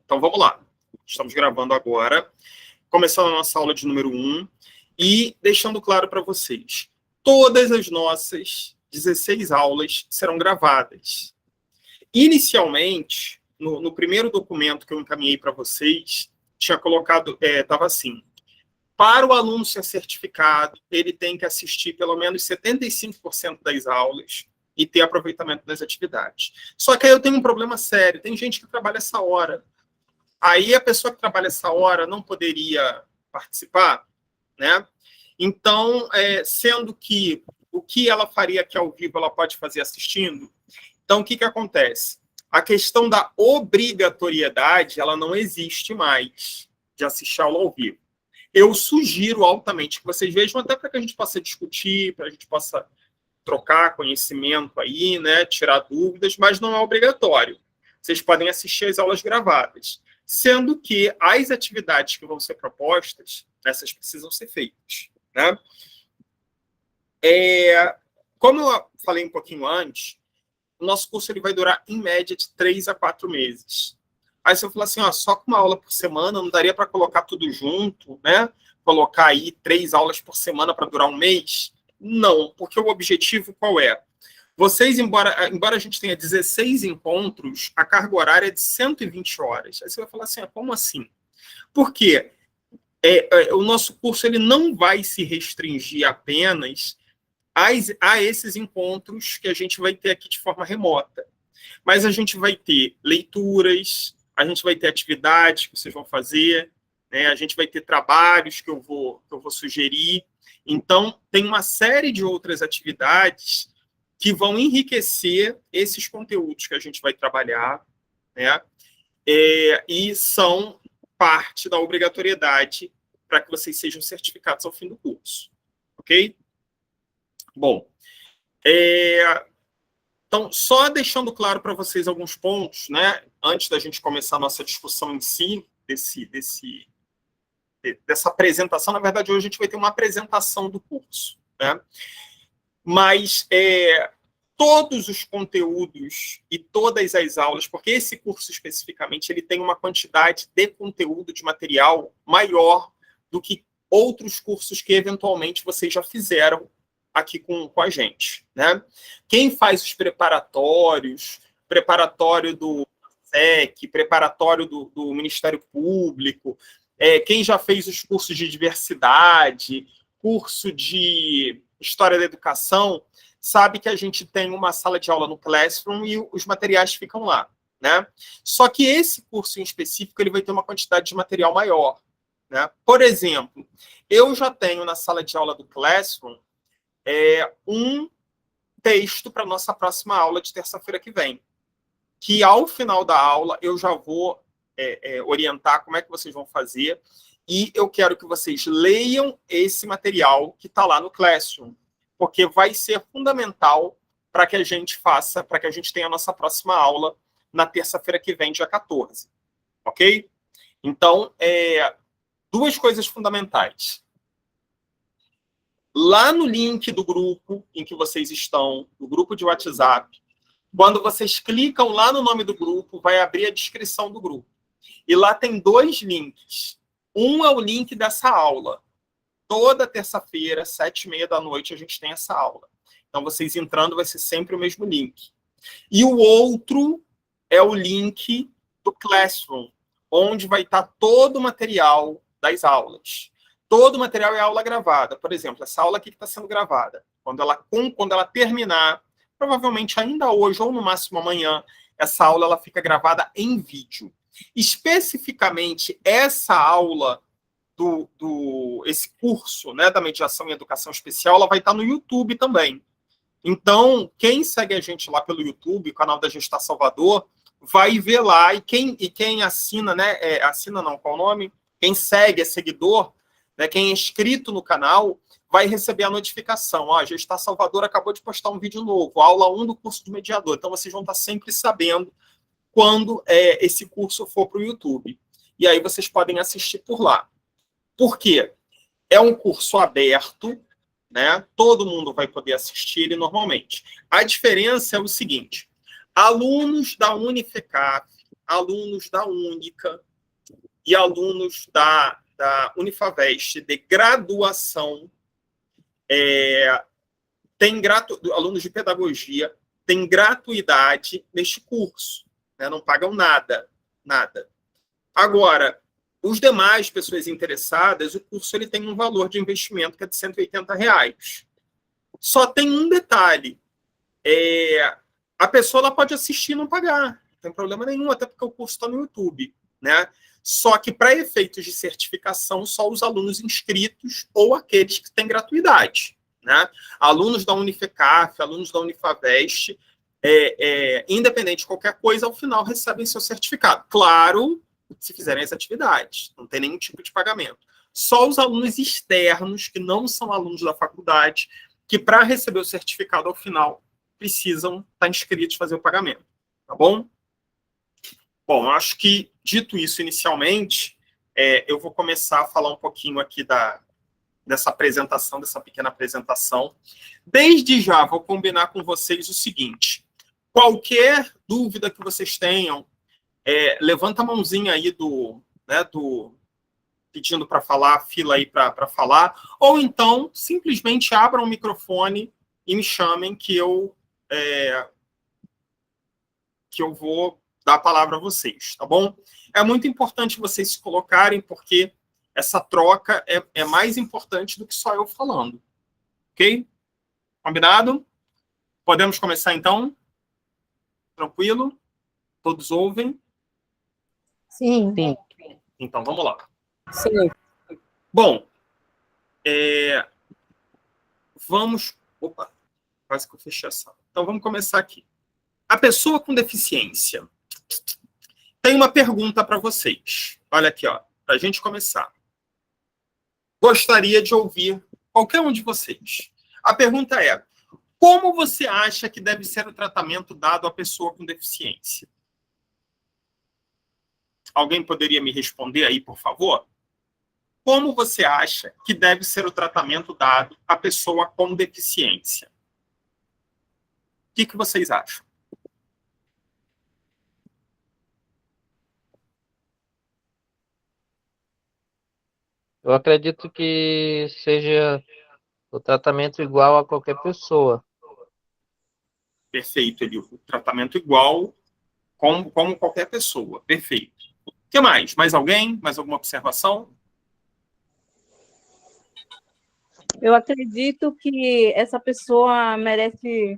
Então, vamos lá. Estamos gravando agora, começando a nossa aula de número 1 e deixando claro para vocês, todas as nossas 16 aulas serão gravadas. Inicialmente, no primeiro documento que eu encaminhei para vocês, tinha colocado, estava assim, para o aluno ser certificado, ele tem que assistir pelo menos 75% das aulas e ter aproveitamento das atividades. Só que aí eu tenho um problema sério, tem gente que trabalha essa hora. Aí a pessoa que trabalha essa hora não poderia participar, né? Então, sendo que o que ela faria aqui ao vivo, ela pode fazer assistindo. Então, o que acontece? A questão da obrigatoriedade, ela não existe mais de assistir aula ao vivo. Eu sugiro altamente que vocês vejam, até para que a gente possa discutir, para a gente possa trocar conhecimento aí, né, tirar dúvidas, mas não é obrigatório. Vocês podem assistir as aulas gravadas, sendo que as atividades que vão ser propostas, essas precisam ser feitas, né? Como eu falei um pouquinho antes, o nosso curso ele vai durar, em média, de 3 a 4 meses. Aí você fala assim, só com uma aula por semana, não daria para colocar tudo junto, né? Colocar aí 3 aulas por semana para durar um mês? Não, porque o objetivo qual é? Vocês, embora a gente tenha 16 encontros, a carga horária é de 120 horas. Aí você vai falar assim, como assim? Porque o nosso curso ele não vai se restringir apenas a esses encontros que a gente vai ter aqui de forma remota. Mas a gente vai ter leituras, a gente vai ter atividades que vocês vão fazer, né? A gente vai ter trabalhos que eu vou sugerir. Então, tem uma série de outras atividades que vão enriquecer esses conteúdos que a gente vai trabalhar, né? E são parte da obrigatoriedade para que vocês sejam certificados ao fim do curso. Ok? Bom, então, só deixando claro para vocês alguns pontos, né, antes da gente começar a nossa discussão em si, dessa apresentação. Na verdade, hoje a gente vai ter uma apresentação do curso, né? Mas todos os conteúdos e todas as aulas, porque esse curso especificamente, ele tem uma quantidade de conteúdo, de material maior do que outros cursos que eventualmente vocês já fizeram aqui com a gente, né? Quem faz os preparatórios, preparatório do SEC, preparatório do Ministério Público, quem já fez os cursos de diversidade, curso de História da Educação, sabe que a gente tem uma sala de aula no Classroom e os materiais ficam lá, né? Só que esse curso em específico, ele vai ter uma quantidade de material maior, né? Por exemplo, eu já tenho na sala de aula do Classroom um texto para a nossa próxima aula de terça-feira que vem, que ao final da aula eu já vou orientar como é que vocês vão fazer, e eu quero que vocês leiam esse material que está lá no Classroom, porque vai ser fundamental para que a gente para que a gente tenha a nossa próxima aula na terça-feira que vem, dia 14. Ok? Então, 2 coisas fundamentais. Lá no link do grupo em que vocês estão, do grupo de WhatsApp, quando vocês clicam lá no nome do grupo, vai abrir a descrição do grupo. E lá tem 2 links. Um é o link dessa aula. Toda terça-feira, 7h30 da noite, a gente tem essa aula. Então, vocês entrando, vai ser sempre o mesmo link. E o outro é o link do Classroom, onde vai estar todo o material das aulas. Todo o material é aula gravada. Por exemplo, essa aula aqui que está sendo gravada. Quando ela terminar, provavelmente ainda hoje ou no máximo amanhã, essa aula ela fica gravada em vídeo. Especificamente, essa aula esse curso, né, da mediação em educação especial, ela vai estar no YouTube também. Então, quem segue a gente lá pelo YouTube, o canal da Gestão Salvador, vai ver lá. E quem assina, né? Assina não, qual o nome? Quem segue, é seguidor, né, quem é inscrito no canal, vai receber a notificação. A Gestão Salvador acabou de postar um vídeo novo, aula 1 do curso de mediador. Então, vocês vão estar sempre sabendo quando esse curso for para o YouTube. E aí vocês podem assistir por lá. Por quê? É um curso aberto, né? Todo mundo vai poder assistir ele normalmente. A diferença é o seguinte: alunos da Unifecap, alunos da Única e alunos da Unifavest de graduação, alunos de pedagogia, têm gratuidade neste curso, né? Não pagam nada, nada. Agora, os demais pessoas interessadas, o curso ele tem um valor de investimento que é de R$ 180. Só tem um detalhe, a pessoa ela pode assistir e não pagar, não tem problema nenhum, até porque o curso está no YouTube, né? Só que para efeitos de certificação, só os alunos inscritos ou aqueles que têm gratuidade, né? Alunos da Unifecaf, alunos da Unifavest, independente de qualquer coisa, ao final recebem seu certificado. Claro, se fizerem as atividades, não tem nenhum tipo de pagamento. Só os alunos externos, que não são alunos da faculdade, que para receber o certificado ao final, precisam estar inscritos e fazer o pagamento. Tá bom? Bom, acho que, dito isso inicialmente, eu vou começar a falar um pouquinho aqui dessa apresentação, dessa pequena apresentação. Desde já, vou combinar com vocês o seguinte: qualquer dúvida que vocês tenham, levanta a mãozinha aí pedindo para falar, fila aí para falar, ou então simplesmente abram o microfone e me chamem que eu vou dar a palavra a vocês, tá bom? É muito importante vocês se colocarem, porque essa troca é mais importante do que só eu falando. Ok? Combinado? Podemos começar, então? Tranquilo? Todos ouvem? Sim. Então, vamos lá. Sim. Bom, vamos... Opa, quase que eu fechei a sala. Então, vamos começar aqui. A pessoa com deficiência. Tem uma pergunta para vocês. Olha aqui, ó, para a gente começar. Gostaria de ouvir qualquer um de vocês. A pergunta é: como você acha que deve ser o tratamento dado à pessoa com deficiência? Alguém poderia me responder aí, por favor? Como você acha que deve ser o tratamento dado à pessoa com deficiência? O que vocês acham? Eu acredito que seja o tratamento igual a qualquer pessoa. Perfeito, Elio. O tratamento igual como qualquer pessoa. Perfeito. O que mais? Mais alguém? Mais alguma observação? Eu acredito que essa pessoa merece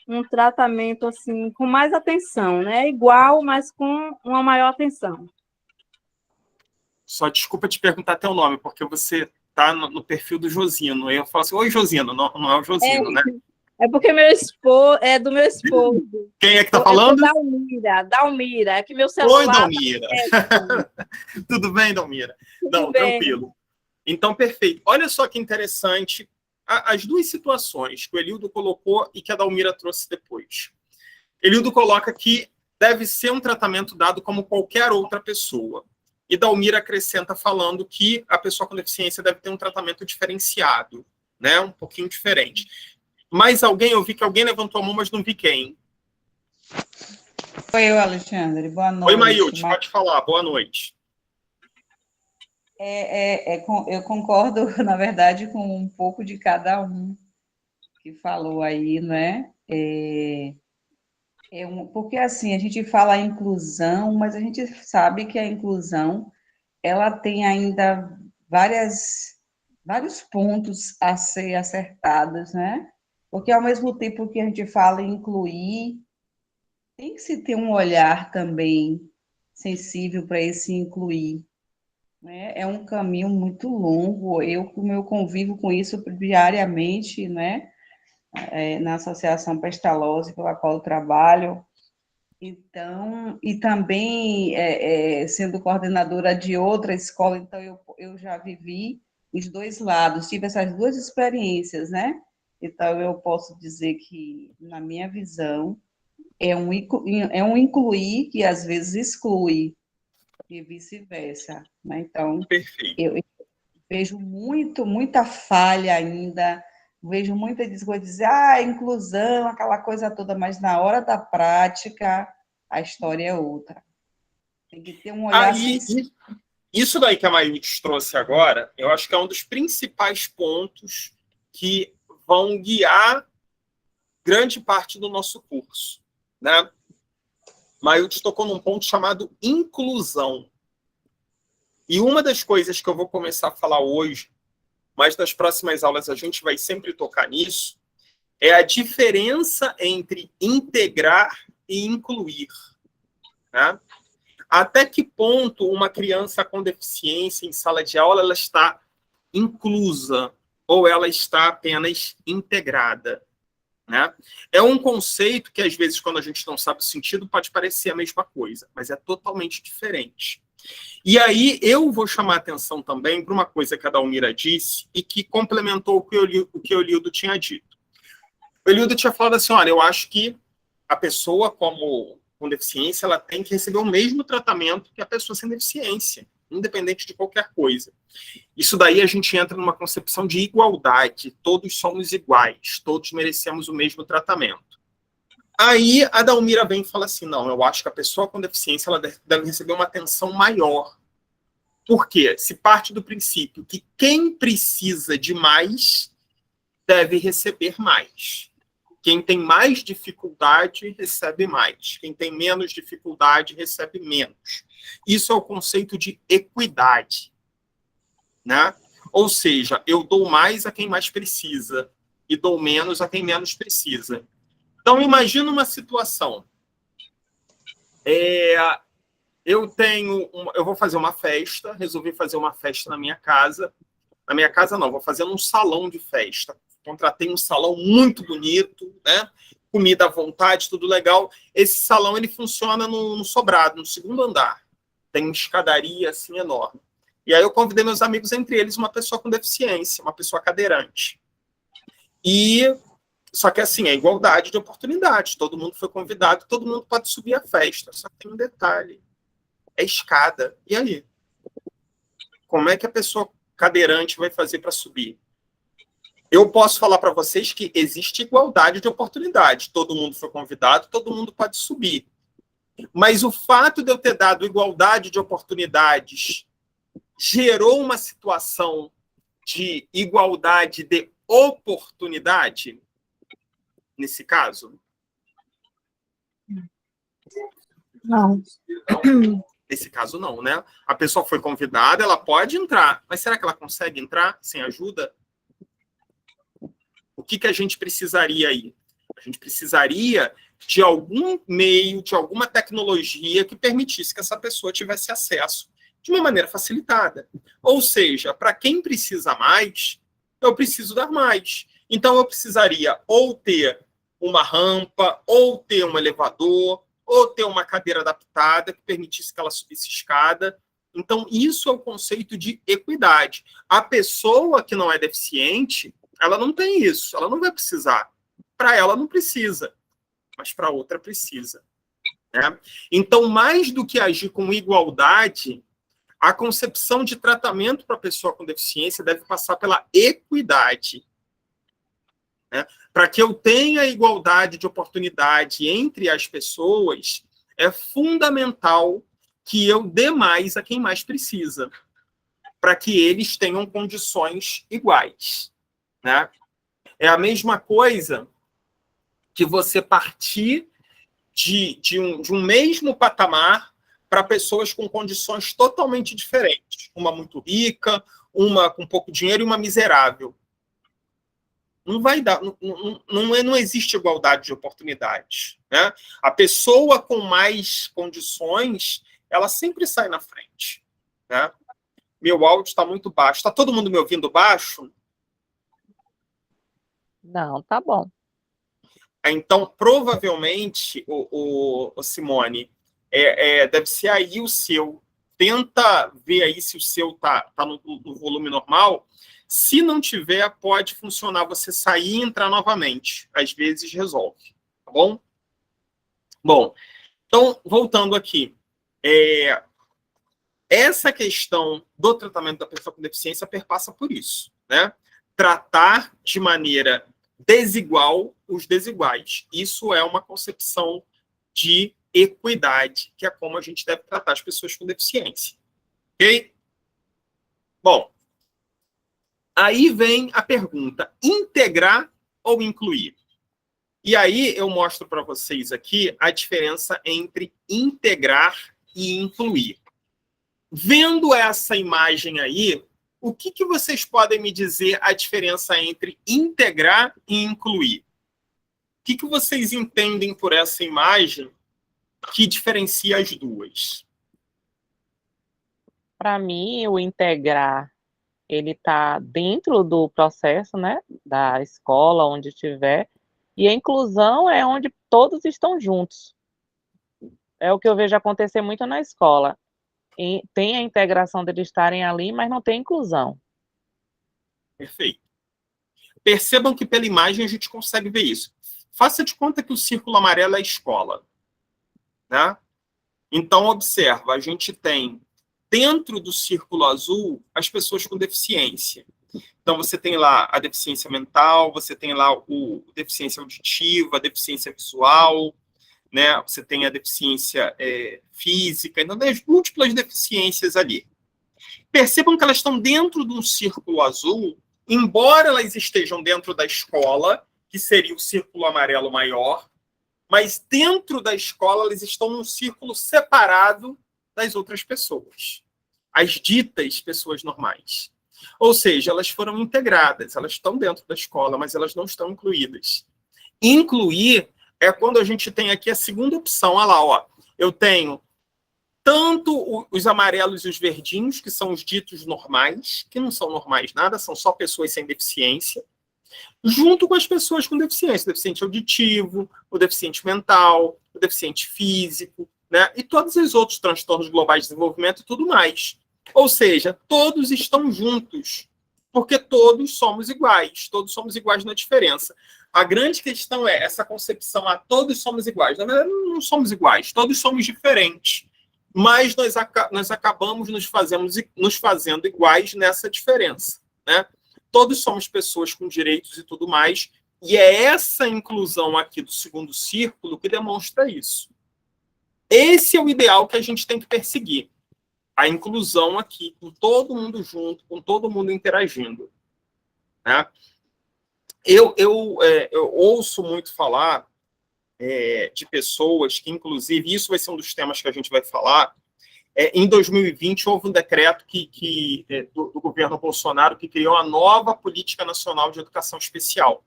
um tratamento assim com mais atenção, né? Igual, mas com uma maior atenção. Só desculpa te perguntar teu nome, porque você está no perfil do Josino. Eu falo assim: oi, Josino. Não, não é o Josino, né? É porque meu esposo é do meu esposo. Quem é que está falando? Dalmira. É que meu celular... Oi, Dalmira. Tudo bem, Dalmira? Não, bem. Tranquilo. Então, perfeito. Olha só que interessante as duas situações que o Elildo colocou e que a Dalmira trouxe depois. Elildo coloca que deve ser um tratamento dado como qualquer outra pessoa. E Dalmira acrescenta falando que a pessoa com deficiência deve ter um tratamento diferenciado, né? Um pouquinho diferente. Mais alguém? Eu vi que alguém levantou a mão, mas não vi quem. Oi, eu, Alexandre. Boa noite. Oi, Maílde, pode falar. Boa noite. Eu concordo, na verdade, com um pouco de cada um que falou aí, né? Porque, assim, a gente fala inclusão, mas a gente sabe que a inclusão, ela tem ainda vários pontos a ser acertados, né? Porque, ao mesmo tempo que a gente fala em incluir, tem que se ter um olhar também sensível para esse incluir, né? É um caminho muito longo. Como eu convivo com isso diariamente, né? Na Associação Pestalozzi, pela qual eu trabalho. Então, e também sendo coordenadora de outra escola, então eu já vivi os dois lados, tive essas duas experiências, né? Então, eu posso dizer que, na minha visão, é um incluir que às vezes exclui, e vice-versa, né? Então, Perfeito. eu vejo muita falha ainda, vejo muita coisa dizer, inclusão, aquela coisa toda, mas na hora da prática, a história é outra. Tem que ter um olhar Aí, sensível. isso daí que a Maíldes trouxe agora, eu acho que é um dos principais pontos que vão guiar grande parte do nosso curso, né? Maíldes tocou num ponto chamado inclusão. E uma das coisas que eu vou começar a falar hoje, mas nas próximas aulas a gente vai sempre tocar nisso, é a diferença entre integrar e incluir, né? Até que ponto uma criança com deficiência em sala de aula ela está inclusa ou ela está apenas integrada, né? É um conceito que, às vezes, quando a gente não sabe o sentido, pode parecer a mesma coisa, mas é totalmente diferente. E aí eu vou chamar a atenção também para uma coisa que a Dalmira disse e que complementou o que o Eulildo tinha dito. O Eulildo tinha falado assim, olha, eu acho que a pessoa com deficiência ela tem que receber o mesmo tratamento que a pessoa sem deficiência, independente de qualquer coisa. Isso daí a gente entra numa concepção de igualdade, todos somos iguais, todos merecemos o mesmo tratamento. Aí a Dalmira vem e fala assim, não, eu acho que a pessoa com deficiência ela deve receber uma atenção maior. Por quê? Se parte do princípio que quem precisa de mais deve receber mais. Quem tem mais dificuldade recebe mais. Quem tem menos dificuldade recebe menos. Isso é o conceito de equidade, né? Ou seja, eu dou mais a quem mais precisa e dou menos a quem menos precisa. Então, imagina uma situação. Eu vou fazer uma festa, resolvi fazer uma festa na minha casa. Na minha casa, não, vou fazer num salão de festa. Contratei um salão muito bonito, né? Comida à vontade, tudo legal. Esse salão ele funciona no sobrado, no segundo andar. Tem uma escadaria assim enorme. E aí eu convidei meus amigos, entre eles uma pessoa com deficiência, uma pessoa cadeirante. Só que assim, é igualdade de oportunidade. Todo mundo foi convidado, todo mundo pode subir a festa. Só que tem um detalhe. É escada. E aí? Como é que a pessoa cadeirante vai fazer para subir? Eu posso falar para vocês que existe igualdade de oportunidade. Todo mundo foi convidado, todo mundo pode subir. Mas o fato de eu ter dado igualdade de oportunidades gerou uma situação de igualdade de oportunidade, nesse caso? Não. Nesse caso, não, né? A pessoa foi convidada, ela pode entrar, mas será que ela consegue entrar sem ajuda? O que a gente precisaria aí? A gente precisaria de algum meio, de alguma tecnologia que permitisse que essa pessoa tivesse acesso de uma maneira facilitada. Ou seja, para quem precisa mais, eu preciso dar mais. Então, eu precisaria ou ter uma rampa, ou ter um elevador, ou ter uma cadeira adaptada que permitisse que ela subisse escada. Então, isso é o conceito de equidade. A pessoa que não é deficiente, ela não tem isso, ela não vai precisar. Para ela não precisa, mas para outra precisa, né? Então, mais do que agir com igualdade, a concepção de tratamento para a pessoa com deficiência deve passar pela equidade, né? Para que eu tenha igualdade de oportunidade entre as pessoas, é fundamental que eu dê mais a quem mais precisa, para que eles tenham condições iguais, né? É a mesma coisa que você partir de um mesmo patamar para pessoas com condições totalmente diferentes. Uma muito rica, uma com pouco dinheiro e uma miserável. Não vai dar, não existe igualdade de oportunidades, né? A pessoa com mais condições, ela sempre sai na frente, né? Meu áudio está muito baixo. Está todo mundo me ouvindo baixo? Não, tá bom. Então, provavelmente, o Simone, deve ser aí o seu. Tenta ver aí se o seu tá no volume normal. Se não tiver, pode funcionar você sair e entrar novamente. Às vezes resolve, tá bom? Bom, então, voltando aqui. Essa questão do tratamento da pessoa com deficiência perpassa por isso, né? Tratar de maneira desigual os desiguais. Isso é uma concepção de equidade, que é como a gente deve tratar as pessoas com deficiência. Ok? Bom, aí vem a pergunta: integrar ou incluir? E aí eu mostro para vocês aqui a diferença entre integrar e incluir. Vendo essa imagem aí, o que vocês podem me dizer a diferença entre integrar e incluir? O que vocês entendem por essa imagem que diferencia as duas? Para mim, o integrar, ele está dentro do processo, né, da escola, onde estiver, e a inclusão é onde todos estão juntos. É o que eu vejo acontecer muito na escola. E tem a integração deles estarem ali, mas não tem inclusão. Perfeito. Percebam que pela imagem a gente consegue ver isso. Faça de conta que o círculo amarelo é a escola, né? Então, observa, a gente tem dentro do círculo azul as pessoas com deficiência. Então, você tem lá a deficiência mental, você tem lá o deficiência auditiva, a deficiência visual, né? Você tem a deficiência física, então tem as múltiplas deficiências ali. Percebam que elas estão dentro de um círculo azul, embora elas estejam dentro da escola, que seria o círculo amarelo maior, mas dentro da escola eles estão num círculo separado das outras pessoas, as ditas pessoas normais. Ou seja, elas foram integradas, elas estão dentro da escola, mas elas não estão incluídas. Incluir é quando a gente tem aqui a segunda opção. Olha lá, ó, eu tenho tanto os amarelos e os verdinhos, que são os ditos normais, que não são normais nada, são só pessoas sem deficiência, junto com as pessoas com deficiência, o deficiente auditivo, o deficiente mental, o deficiente físico, né? E todos os outros transtornos globais de desenvolvimento e tudo mais. Ou seja, todos estão juntos, porque todos somos iguais na diferença. A grande questão é essa concepção, todos somos iguais. Na verdade, não somos iguais, todos somos diferentes. Mas nós acabamos nos fazendo iguais nessa diferença, né? Todos somos pessoas com direitos e tudo mais, e é essa inclusão aqui do segundo círculo que demonstra isso. Esse é o ideal que a gente tem que perseguir. A inclusão aqui, com todo mundo junto, com todo mundo interagindo, né? Eu ouço muito falar de pessoas que, inclusive, isso vai ser um dos temas que a gente vai falar. Em 2020, houve um decreto do governo Bolsonaro que criou a nova Política Nacional de Educação Especial.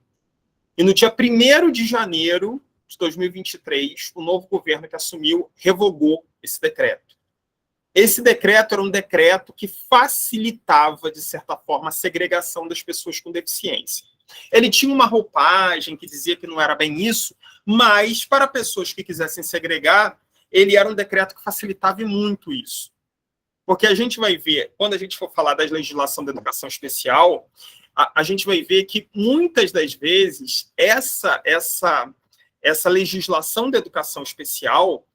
E no dia 1º de janeiro de 2023, o novo governo que assumiu revogou esse decreto. Esse decreto era um decreto que facilitava, de certa forma, a segregação das pessoas com deficiência. Ele tinha uma roupagem que dizia que não era bem isso, mas para pessoas que quisessem segregar, ele era um decreto que facilitava muito isso. Porque a gente vai ver, quando a gente for falar da legislação da educação especial, a gente vai ver que muitas das vezes essa legislação da educação especial,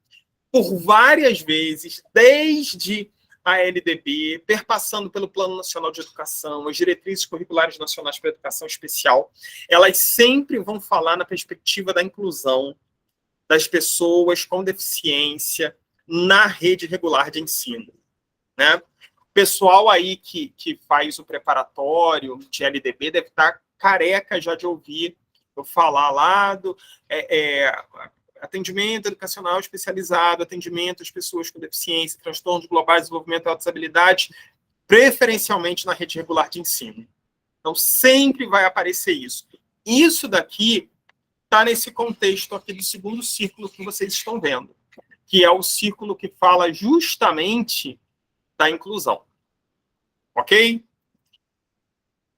por várias vezes, desde a LDB, perpassando pelo Plano Nacional de Educação, as diretrizes curriculares nacionais para a educação especial, elas sempre vão falar na perspectiva da inclusão das pessoas com deficiência na rede regular de ensino, né? O pessoal aí que faz o preparatório de LDB deve estar careca já de ouvir eu falar lá do atendimento educacional especializado, atendimento às pessoas com deficiência, transtornos globais de desenvolvimento e altas habilidades, preferencialmente na rede regular de ensino. Então, sempre vai aparecer isso. Isso daqui está nesse contexto aqui do segundo círculo que vocês estão vendo, que é o círculo que fala justamente da inclusão. Ok?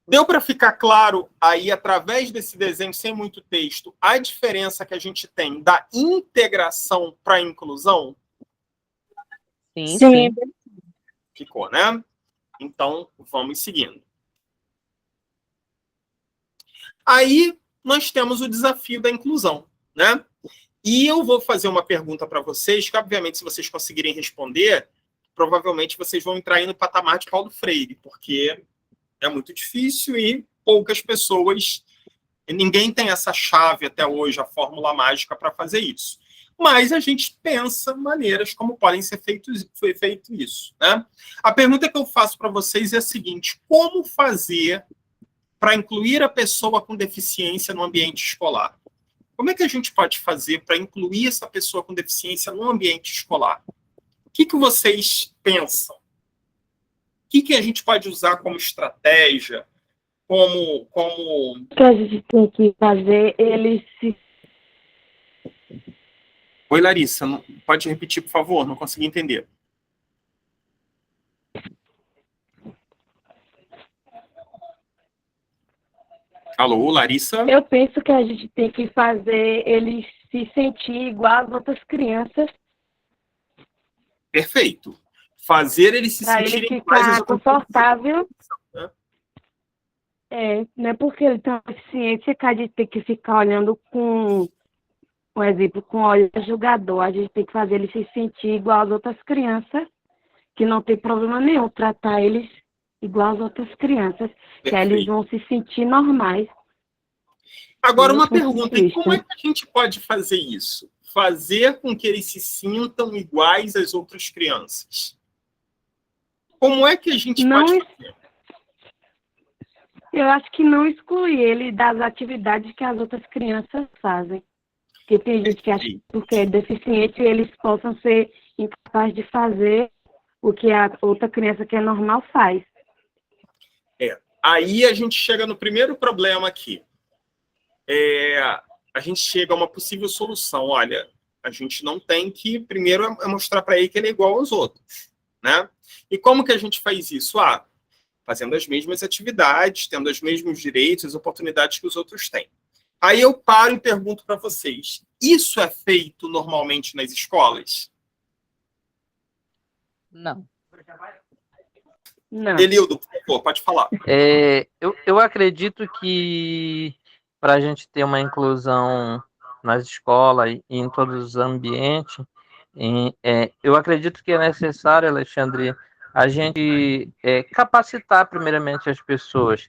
Deu para ficar claro aí, através desse desenho, sem muito texto, a diferença que a gente tem da integração para a inclusão? Sim. Ficou, né? Então, vamos seguindo. Aí, nós temos o desafio da inclusão, né? E eu vou fazer uma pergunta para vocês, que, obviamente, se vocês conseguirem responder, provavelmente vocês vão entrar aí no patamar de Paulo Freire, porque é muito difícil e poucas pessoas, ninguém tem essa chave até hoje, a fórmula mágica para fazer isso. mas a gente pensa maneiras como podem ser foi feito isso, né? A pergunta que eu faço para vocês é a seguinte: como fazer para incluir a pessoa com deficiência no ambiente escolar? Como é que a gente pode fazer para incluir essa pessoa com deficiência no ambiente escolar? O que vocês pensam? O que a gente pode usar como estratégia, como... O que a gente tem que fazer, eles se... Oi, Larissa, pode repetir, por favor? Não consegui entender. Alô, Larissa? Eu penso que a gente tem que fazer eles se sentir igual às outras crianças. Perfeito. Fazer eles se Para ele sentirem mais ficar confortável. né? Não é porque ele tem uma deficiência que a gente tem que ficar olhando com, por exemplo, com olho julgador. A gente tem que fazer ele se sentir igual às outras crianças, que não tem problema nenhum tratar eles igual às outras crianças, que aí eles vão se sentir normais. Agora, uma pergunta: e como é que a gente pode fazer isso? Fazer com que eles se sintam iguais às outras crianças. Como é que a gente pode fazer? Eu acho que não excluir ele das atividades que as outras crianças fazem. Porque tem gente que acha que porque é deficiente, eles possam ser incapazes de fazer o que a outra criança que é normal faz. Aí a gente chega no primeiro problema aqui. A gente chega a uma possível solução. Olha, a gente não tem que, primeiro, mostrar para ele que ele é igual aos outros, né? E como que a gente faz isso? Fazendo as mesmas atividades, tendo os mesmos direitos, as oportunidades que os outros têm. Aí eu paro e pergunto para vocês: isso é feito normalmente nas escolas? Não. Não. Elildo, por favor, pode falar. Eu acredito que para a gente ter uma inclusão nas escolas e em todos os ambientes, eu acredito que é necessário, Alexandre, a gente capacitar primeiramente as pessoas,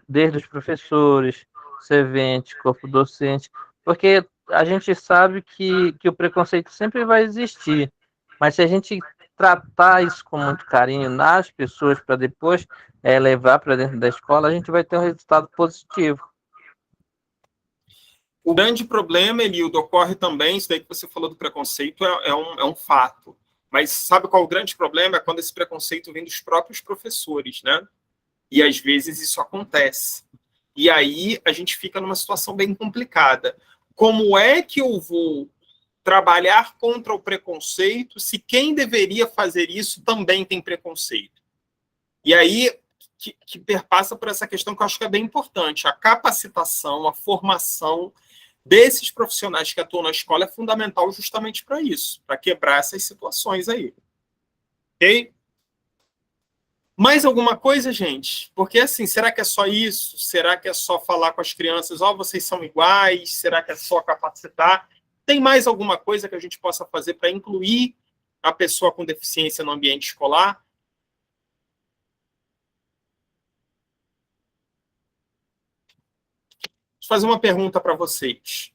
desde os professores, serventes, corpo docente, porque a gente sabe que o preconceito sempre vai existir, mas se a gente tratar isso com muito carinho nas pessoas para depois levar para dentro da escola, a gente vai ter um resultado positivo. O grande problema, Elildo, ocorre também, isso daí que você falou do preconceito é um fato. Mas sabe qual é o grande problema? É quando esse preconceito vem dos próprios professores, né? E às vezes isso acontece. E aí a gente fica numa situação bem complicada. Como é que eu vou trabalhar contra o preconceito se quem deveria fazer isso também tem preconceito? E aí que perpassa por essa questão que eu acho que é bem importante. A capacitação, a formação desses profissionais que atuam na escola é fundamental justamente para isso, para quebrar essas situações aí. Ok? Mais alguma coisa, gente? Porque, assim, será que é só isso? Será que é só falar com as crianças, vocês são iguais? Será que é só capacitar? Tem mais alguma coisa que a gente possa fazer para incluir a pessoa com deficiência no ambiente escolar? Vou fazer uma pergunta para vocês.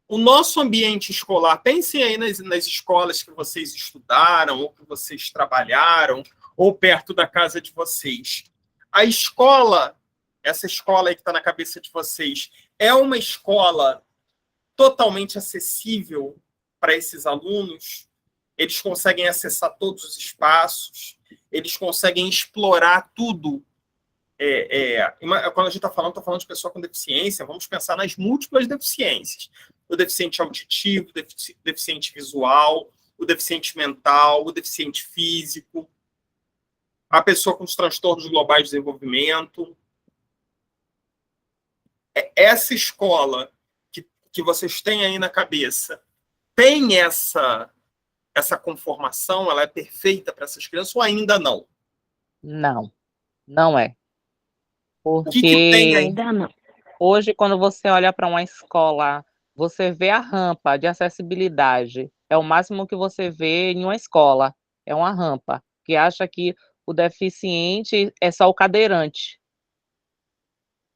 O nosso ambiente escolar, pensem aí nas escolas que vocês estudaram, ou que vocês trabalharam, ou perto da casa de vocês. A escola, essa escola aí que está na cabeça de vocês, é uma escola totalmente acessível para esses alunos? Eles conseguem acessar todos os espaços? Eles conseguem explorar tudo? Quando a gente está falando de pessoa com deficiência, vamos pensar nas múltiplas deficiências. O deficiente auditivo, o deficiente visual, o deficiente mental, o deficiente físico, a pessoa com os transtornos globais de desenvolvimento. Essa escola que vocês têm aí na cabeça tem essa conformação? Ela é perfeita para essas crianças ou ainda não? Não, não é. O que tem aí? Ainda não. Hoje, quando você olha para uma escola, você vê a rampa de acessibilidade. É o máximo que você vê em uma escola. É uma rampa. Que acha que o deficiente é só o cadeirante.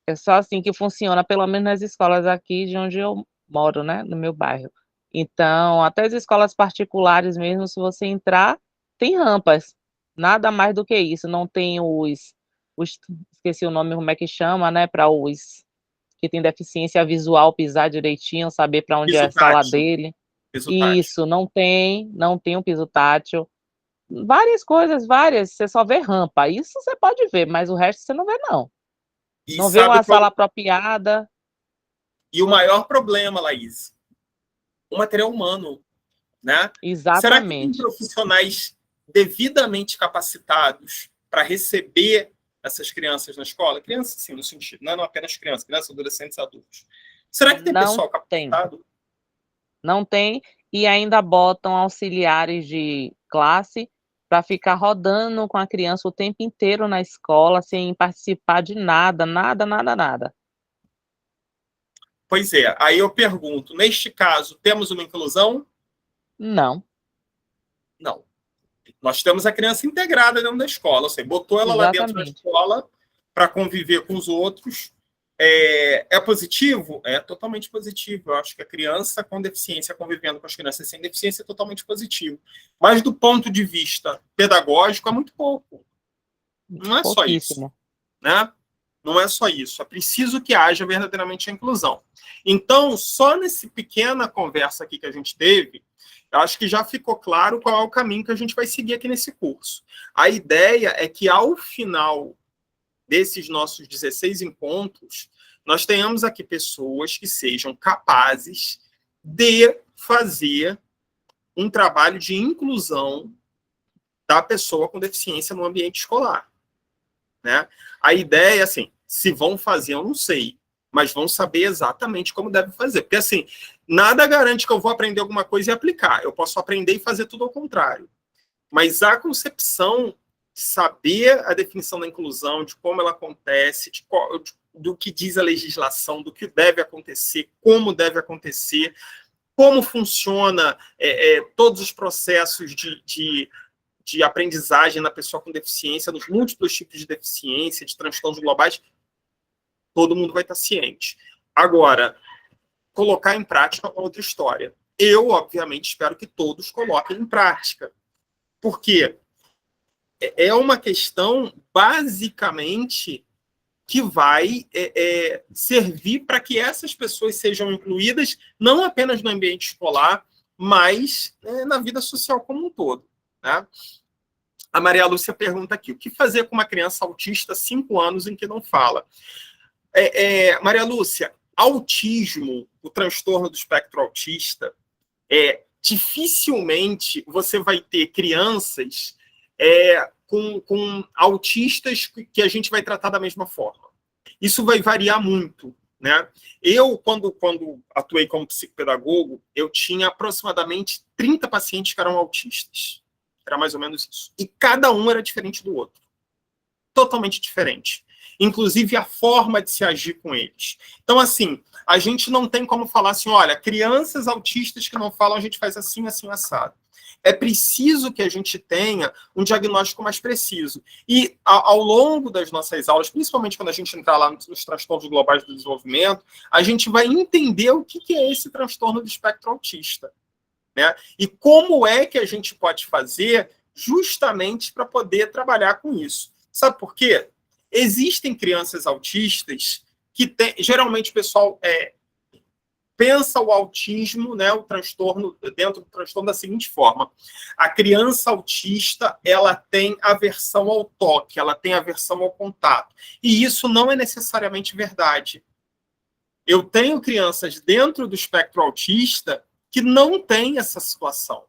É só assim que funciona, pelo menos nas escolas aqui de onde eu moro, né? No meu bairro. Então, até as escolas particulares mesmo, se você entrar, tem rampas. Nada mais do que isso. Não tem esqueci o nome, como é que chama, né? Para os que têm deficiência visual pisar direitinho, saber para onde é Piso a sala tátil. dele. Piso tátil. Isso, não tem um piso tátil. Várias coisas, várias. Você só vê rampa. Isso você pode ver, mas o resto você não vê, não. E Não vê sabe uma sala apropriada. E o maior problema, Laís, o material humano, né? Será que tem Exatamente. profissionais devidamente capacitados para receber essas crianças na escola? Crianças, sim, no sentido, não apenas crianças, crianças, adolescentes, adultos. Será que tem Não pessoal tem. capacitado? Não tem, e ainda botam auxiliares de classe para ficar rodando com a criança o tempo inteiro na escola, sem participar de nada, nada, nada, nada. Pois é, aí eu pergunto, neste caso, temos uma inclusão? Não, Não. Nós temos a criança integrada dentro da escola, ou seja, botou ela lá dentro da exatamente. escola para conviver com os outros. É positivo? É totalmente positivo. Eu acho que a criança com deficiência convivendo com as crianças sem deficiência é totalmente positivo. Mas do ponto de vista pedagógico é muito pouco. Não é só isso, Pouquíssimo. né? Não é só isso. É preciso que haja verdadeiramente a inclusão. Então, só nessa pequena conversa aqui que a gente teve, eu acho que já ficou claro qual é o caminho que a gente vai seguir aqui nesse curso. A ideia é que, ao final desses nossos 16 encontros, nós tenhamos aqui pessoas que sejam capazes de fazer um trabalho de inclusão da pessoa com deficiência no ambiente escolar, né? A ideia é assim, se vão fazer, eu não sei, mas vão saber exatamente como deve fazer. Porque, assim, nada garante que eu vou aprender alguma coisa e aplicar. Eu posso aprender e fazer tudo ao contrário. Mas a concepção de saber a definição da inclusão, de como ela acontece, do que diz a legislação, do que deve acontecer, como funciona todos os processos de aprendizagem na pessoa com deficiência, nos múltiplos tipos de deficiência, de transtornos globais, todo mundo vai estar ciente. Agora, colocar em prática é outra história. Eu, obviamente, espero que todos coloquem em prática. Porque é uma questão, basicamente, que vai servir para que essas pessoas sejam incluídas, não apenas no ambiente escolar, mas na vida social como um todo, né? A Maria Lúcia pergunta aqui, o que fazer com uma criança autista 5 anos em que não fala? Maria Lúcia, autismo, o transtorno do espectro autista, dificilmente você vai ter crianças com autistas que a gente vai tratar da mesma forma. Isso vai variar muito, né? Eu, quando atuei como psicopedagogo, eu tinha aproximadamente 30 pacientes que eram autistas. Era mais ou menos isso. E cada um era diferente do outro. Totalmente diferente. Inclusive a forma de se agir com eles. Então, assim, a gente não tem como falar assim, olha, crianças autistas que não falam, a gente faz assim, assim, assado. É preciso que a gente tenha um diagnóstico mais preciso. E, ao longo das nossas aulas, principalmente quando a gente entrar lá nos transtornos globais do desenvolvimento, a gente vai entender o que é esse transtorno do espectro autista, né? E como é que a gente pode fazer justamente para poder trabalhar com isso. Sabe por quê? Existem crianças autistas que tem, geralmente o pessoal pensa o autismo, né, o transtorno, dentro do transtorno da seguinte forma: a criança autista, ela tem aversão ao toque, ela tem aversão ao contato. E isso não é necessariamente verdade. Eu tenho crianças dentro do espectro autista que não têm essa situação.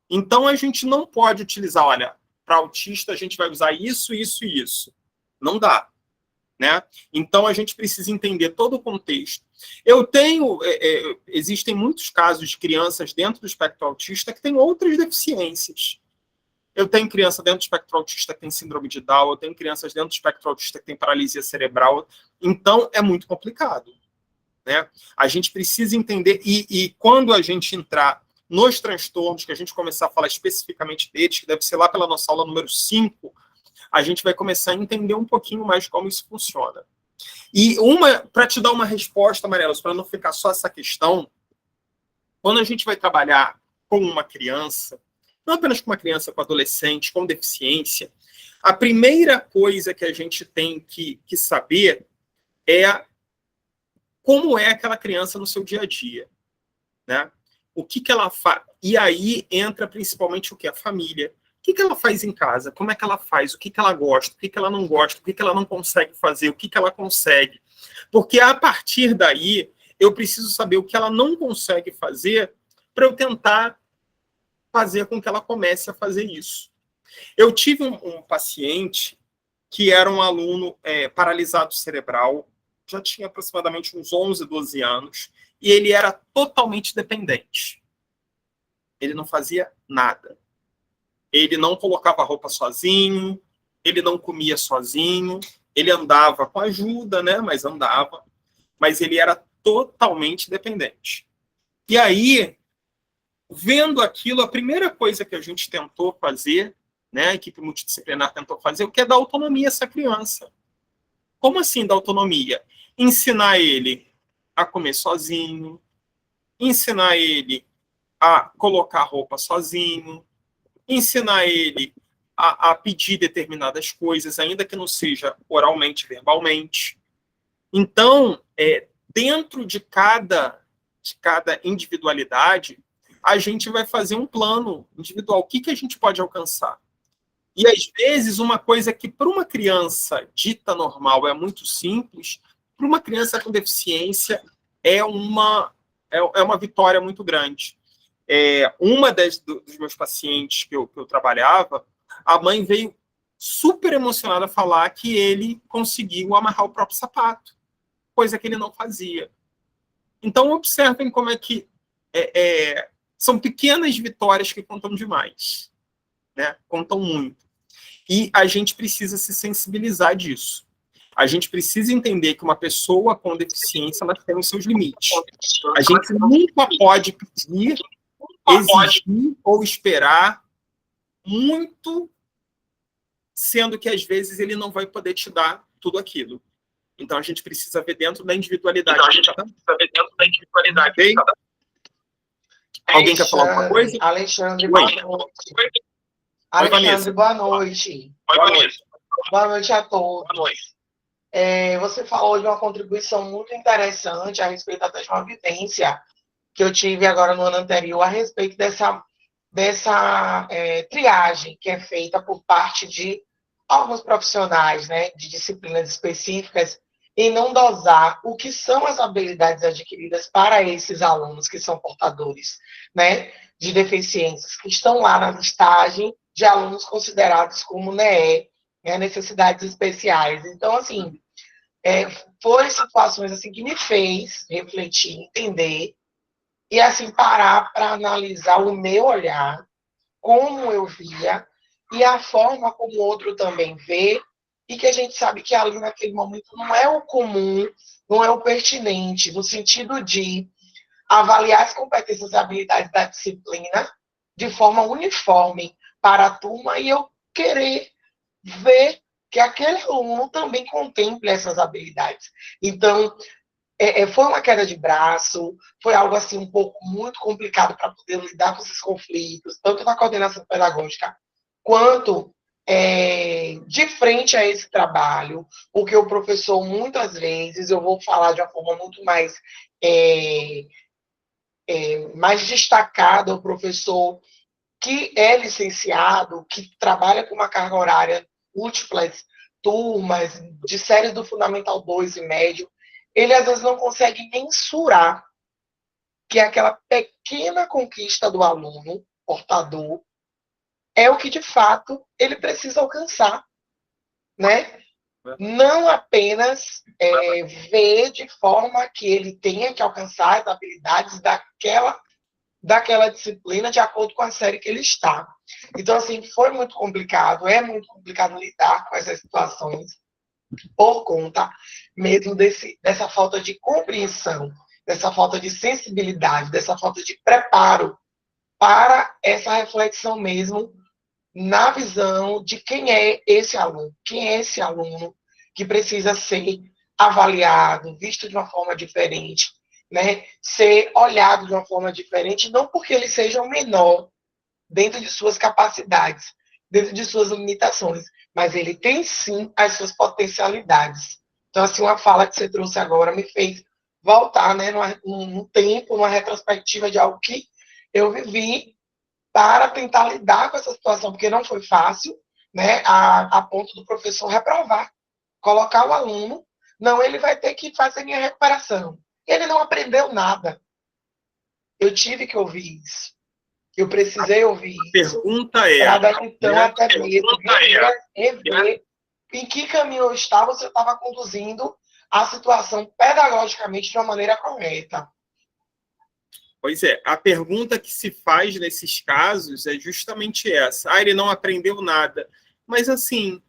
Então, a gente não pode utilizar, olha, para autista a gente vai usar isso, isso e isso. Não dá, né? Então, a gente precisa entender todo o contexto. Existem muitos casos de crianças dentro do espectro autista que têm outras deficiências. Eu tenho criança dentro do espectro autista que tem síndrome de Down, eu tenho crianças dentro do espectro autista que tem paralisia cerebral. Então, é muito complicado, né? A gente precisa entender, e quando a gente entrar nos transtornos, que a gente começar a falar especificamente deles, que deve ser lá pela nossa aula número 5, a gente vai começar a entender um pouquinho mais como isso funciona. E para te dar uma resposta, Mariela, para não ficar só essa questão, Quando a gente vai trabalhar com uma criança, não apenas com uma criança, com adolescente, com deficiência, a primeira coisa que a gente tem que saber é como é aquela criança no seu dia a dia, né? O que ela faz? E aí entra principalmente o que? A família. O que ela faz em casa? Como é que ela faz? O que ela gosta? O que ela não gosta? O que ela não consegue fazer? O que ela consegue? Porque a partir daí, eu preciso saber o que ela não consegue fazer para eu tentar fazer com que ela comece a fazer isso. Eu tive um paciente que era um aluno paralisado cerebral, já tinha aproximadamente uns 11, 12 anos, e ele era totalmente dependente. Ele não fazia nada. Ele não colocava roupa sozinho, ele não comia sozinho, ele andava com ajuda, né? Mas andava. Mas ele era totalmente dependente. E aí, vendo aquilo, a primeira coisa que a gente tentou fazer, né, a equipe multidisciplinar tentou fazer, o que é dar autonomia a essa criança. Como assim dar autonomia? Ensinar ele a comer sozinho, ensinar ele a colocar roupa sozinho, ensinar ele a pedir determinadas coisas, ainda que não seja oralmente, verbalmente. Então, dentro de cada individualidade, a gente vai fazer um plano individual. O que a gente pode alcançar? E, às vezes, uma coisa que para uma criança dita normal é muito simples, para uma criança com deficiência é uma vitória muito grande. Uma dos meus pacientes que eu trabalhava, a mãe veio super emocionada a falar que ele conseguiu amarrar o próprio sapato, coisa que ele não fazia. Então, observem como é que são pequenas vitórias que contam demais, né? Contam muito. E a gente precisa se sensibilizar disso. A gente precisa entender que uma pessoa com deficiência ela tem os seus limites. A gente nunca pode pedir, exigir ou esperar muito, sendo que às vezes ele não vai poder te dar tudo aquilo. Então a gente precisa ver dentro da individualidade. Okay? Alguém quer falar alguma coisa? Alexandre, boa noite. Alexandre, boa noite. Boa noite a todos. Você falou de uma contribuição muito interessante a respeito até de uma vivência que eu tive agora no ano anterior a respeito dessa triagem que é feita por parte de alguns profissionais, né, de disciplinas específicas, em não dosar o que são as habilidades adquiridas para esses alunos que são portadores, né, de deficiências, que estão lá na listagem de alunos considerados como NEE, né, necessidades especiais. Então, assim, foram situações assim, que me fez refletir, entender, e assim parar para analisar o meu olhar, como eu via, e a forma como o outro também vê, e que a gente sabe que ali naquele momento não é o comum, não é o pertinente, no sentido de avaliar as competências e habilidades da disciplina de forma uniforme para a turma, e eu querer ver que aquele aluno também contemple essas habilidades. Então, foi uma queda de braço, foi algo assim um pouco muito complicado para poder lidar com esses conflitos, tanto na coordenação pedagógica, quanto de frente a esse trabalho, porque o professor, muitas vezes, eu vou falar de uma forma muito mais destacada, o professor que é licenciado, que trabalha com uma carga horária múltiplas turmas, de séries do Fundamental 2 e médio, ele às vezes não consegue mensurar que aquela pequena conquista do aluno portador é o que, de fato, ele precisa alcançar, né? Não apenas ver de forma que ele tenha que alcançar as habilidades daquela disciplina de acordo com a série que ele está. Então, assim, foi muito complicado, é muito complicado lidar com essas situações por conta mesmo dessa falta de compreensão, dessa falta de sensibilidade, dessa falta de preparo para essa reflexão mesmo na visão de quem é esse aluno que precisa ser avaliado, visto de uma forma diferente, né, ser olhado de uma forma diferente, não porque ele seja o menor dentro de suas capacidades, dentro de suas limitações, mas ele tem sim as suas potencialidades. Então, assim, uma fala que você trouxe agora me fez voltar, né, num tempo, numa retrospectiva de algo que eu vivi para tentar lidar com essa situação, porque não foi fácil, né, a ponto do professor reprovar, colocar o aluno, não, ele vai ter que fazer minha recuperação. Ele não aprendeu nada. Eu tive que ouvir isso. Eu precisei ouvir isso. Pergunta é, para então né? até mesmo rever em que caminho eu estava, se eu estava conduzindo a situação pedagogicamente de uma maneira correta. Pois é, a pergunta que se faz nesses casos é justamente essa. Ah, ele não aprendeu nada. Mas, assim,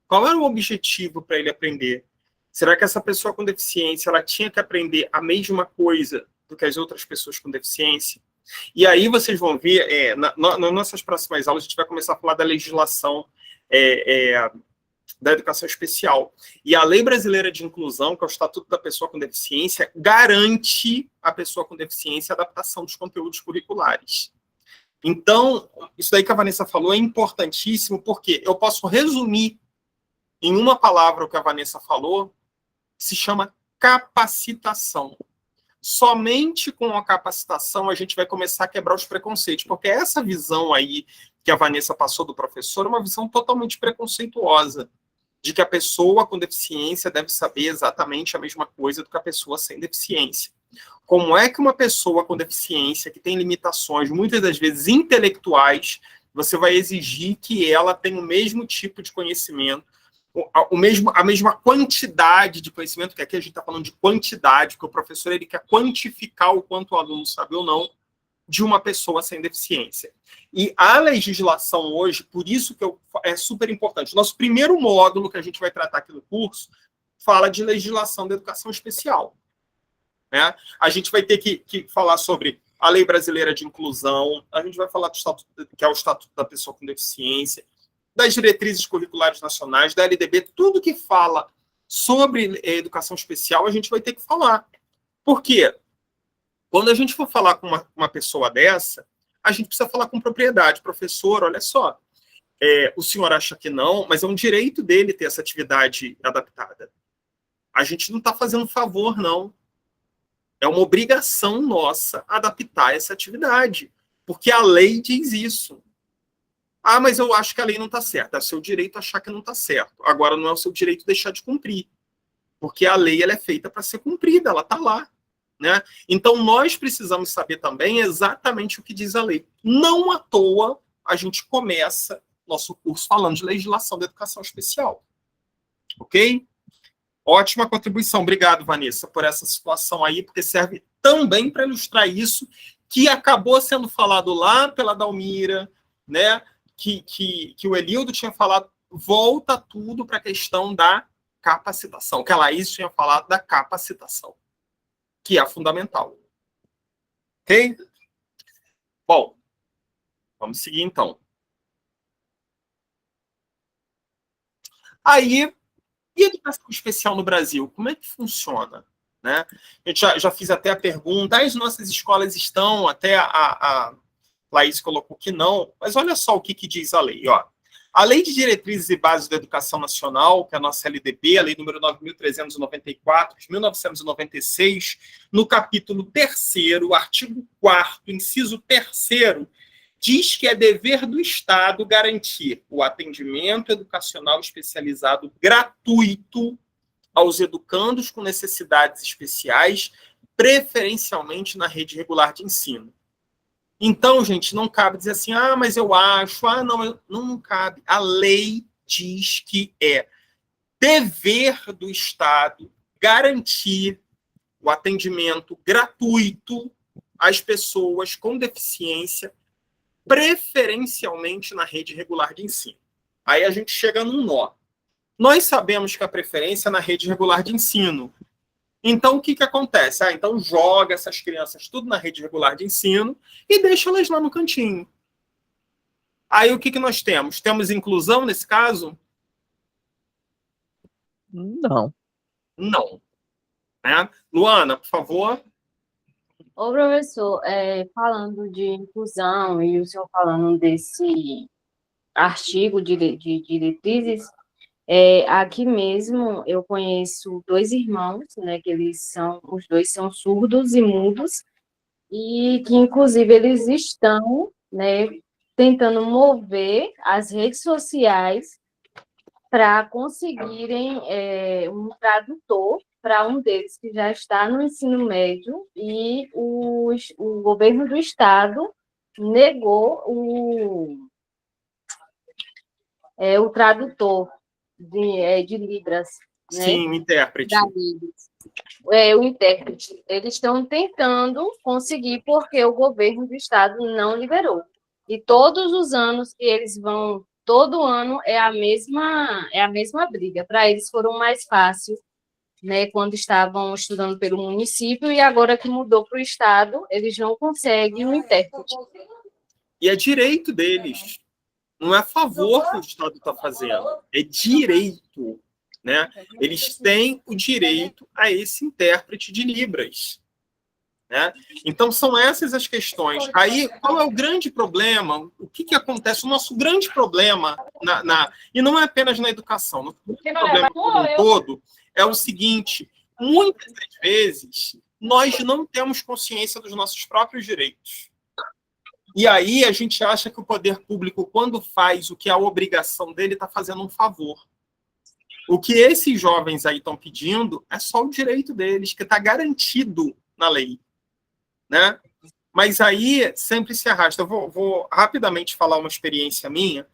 qual era o objetivo para ele aprender? Será que essa pessoa com deficiência ela tinha que aprender a mesma coisa do que as outras pessoas com deficiência? E aí vocês vão ver, nas nossas próximas aulas, a gente vai começar a falar da legislação da educação especial. E a Lei Brasileira de Inclusão, que é o Estatuto da Pessoa com Deficiência, garante à pessoa com deficiência a adaptação dos conteúdos curriculares. Então, isso daí que a Vanessa falou é importantíssimo, porque eu posso resumir em uma palavra o que a Vanessa falou, que se chama capacitação. Somente com a capacitação a gente vai começar a quebrar os preconceitos, porque essa visão aí que a Vanessa passou do professor é uma visão totalmente preconceituosa, de que a pessoa com deficiência deve saber exatamente a mesma coisa do que a pessoa sem deficiência. Como é que uma pessoa com deficiência, que tem limitações, muitas das vezes intelectuais, você vai exigir que ela tenha o mesmo tipo de conhecimento, a mesma quantidade de conhecimento, que aqui a gente está falando de quantidade, porque o professor ele quer quantificar o quanto o aluno sabe ou não, de uma pessoa sem deficiência. E a legislação hoje, por isso que é super importante. Nosso primeiro módulo que a gente vai tratar aqui no curso fala de legislação da educação especial. Né? A gente vai ter que falar sobre a Lei Brasileira de Inclusão, a gente vai falar do estatuto, que é o Estatuto da Pessoa com Deficiência, das diretrizes curriculares nacionais, da LDB, tudo que fala sobre educação especial, a gente vai ter que falar. Por quê? Quando a gente for falar com uma pessoa dessa, a gente precisa falar com propriedade. Professor, olha só, o senhor acha que não, mas é um direito dele ter essa atividade adaptada. A gente não está fazendo favor, não. É uma obrigação nossa adaptar essa atividade, porque a lei diz isso. Ah, mas eu acho que a lei não está certa. É o seu direito achar que não está certo. Agora não é o seu direito deixar de cumprir, porque a lei ela é feita para ser cumprida, ela está lá. Né? Então, nós precisamos saber também exatamente o que diz a lei. Não à toa, a gente começa nosso curso falando de legislação da educação especial. Ok? Ótima contribuição. Obrigado, Vanessa, por essa situação aí, porque serve também para ilustrar isso, que acabou sendo falado lá pela Dalmira, né? Que o Elildo tinha falado, volta tudo para a questão da capacitação, que a Laís tinha falado da capacitação, que é fundamental. Ok? Bom, vamos seguir então. Aí, e educação especial no Brasil? Como é que funciona? Né? Eu já fiz até a pergunta, as nossas escolas estão, até a Laís colocou que não, mas olha só o que diz a lei. Ó. A Lei de Diretrizes e Bases da Educação Nacional, que é a nossa LDB, a Lei número 9.394, de 1996, no capítulo 3º, artigo 4º, inciso 3º, diz que é dever do Estado garantir o atendimento educacional especializado gratuito aos educandos com necessidades especiais, preferencialmente na rede regular de ensino. Então, gente, não cabe dizer assim, ah, mas eu acho, ah, não, não cabe. A lei diz que é dever do Estado garantir o atendimento gratuito às pessoas com deficiência, preferencialmente na rede regular de ensino. Aí a gente chega num nó. Nós sabemos que a preferência é na rede regular de ensino. Então, o que acontece? Ah, então joga essas crianças tudo na rede regular de ensino e deixa elas lá no cantinho. Aí, o que nós temos? Temos inclusão nesse caso? Não. Não. Né? Luana, por favor. Ô, professor, falando de inclusão e o senhor falando desse artigo de diretrizes, aqui mesmo eu conheço dois irmãos, né, que os dois são surdos e mudos, e que inclusive eles estão, né, tentando mover as redes sociais para conseguirem um tradutor para um deles que já está no ensino médio e o governo do estado negou o tradutor de Libras, né? Sim, o intérprete. Da Libras. O intérprete. Eles estão tentando conseguir porque o governo do estado não liberou. E todos os anos que eles vão, todo ano é a mesma briga. Para eles foram mais fácil, né, quando estavam estudando pelo município, e agora que mudou para o estado, eles não conseguem o intérprete. E é direito deles. Não é favor que o Estado está fazendo, é direito. Né? Eles têm o direito a esse intérprete de Libras. Né? Então, são essas as questões. Aí, qual é o grande problema? O que acontece? O nosso grande problema, e não é apenas na educação, o problema como um todo é o seguinte: muitas das vezes, nós não temos consciência dos nossos próprios direitos. E aí a gente acha que o poder público, quando faz o que é a obrigação dele, está fazendo um favor. O que esses jovens aí estão pedindo é só o direito deles, que está garantido na lei. Né? Mas aí sempre se arrasta. Eu vou rapidamente falar uma experiência minha.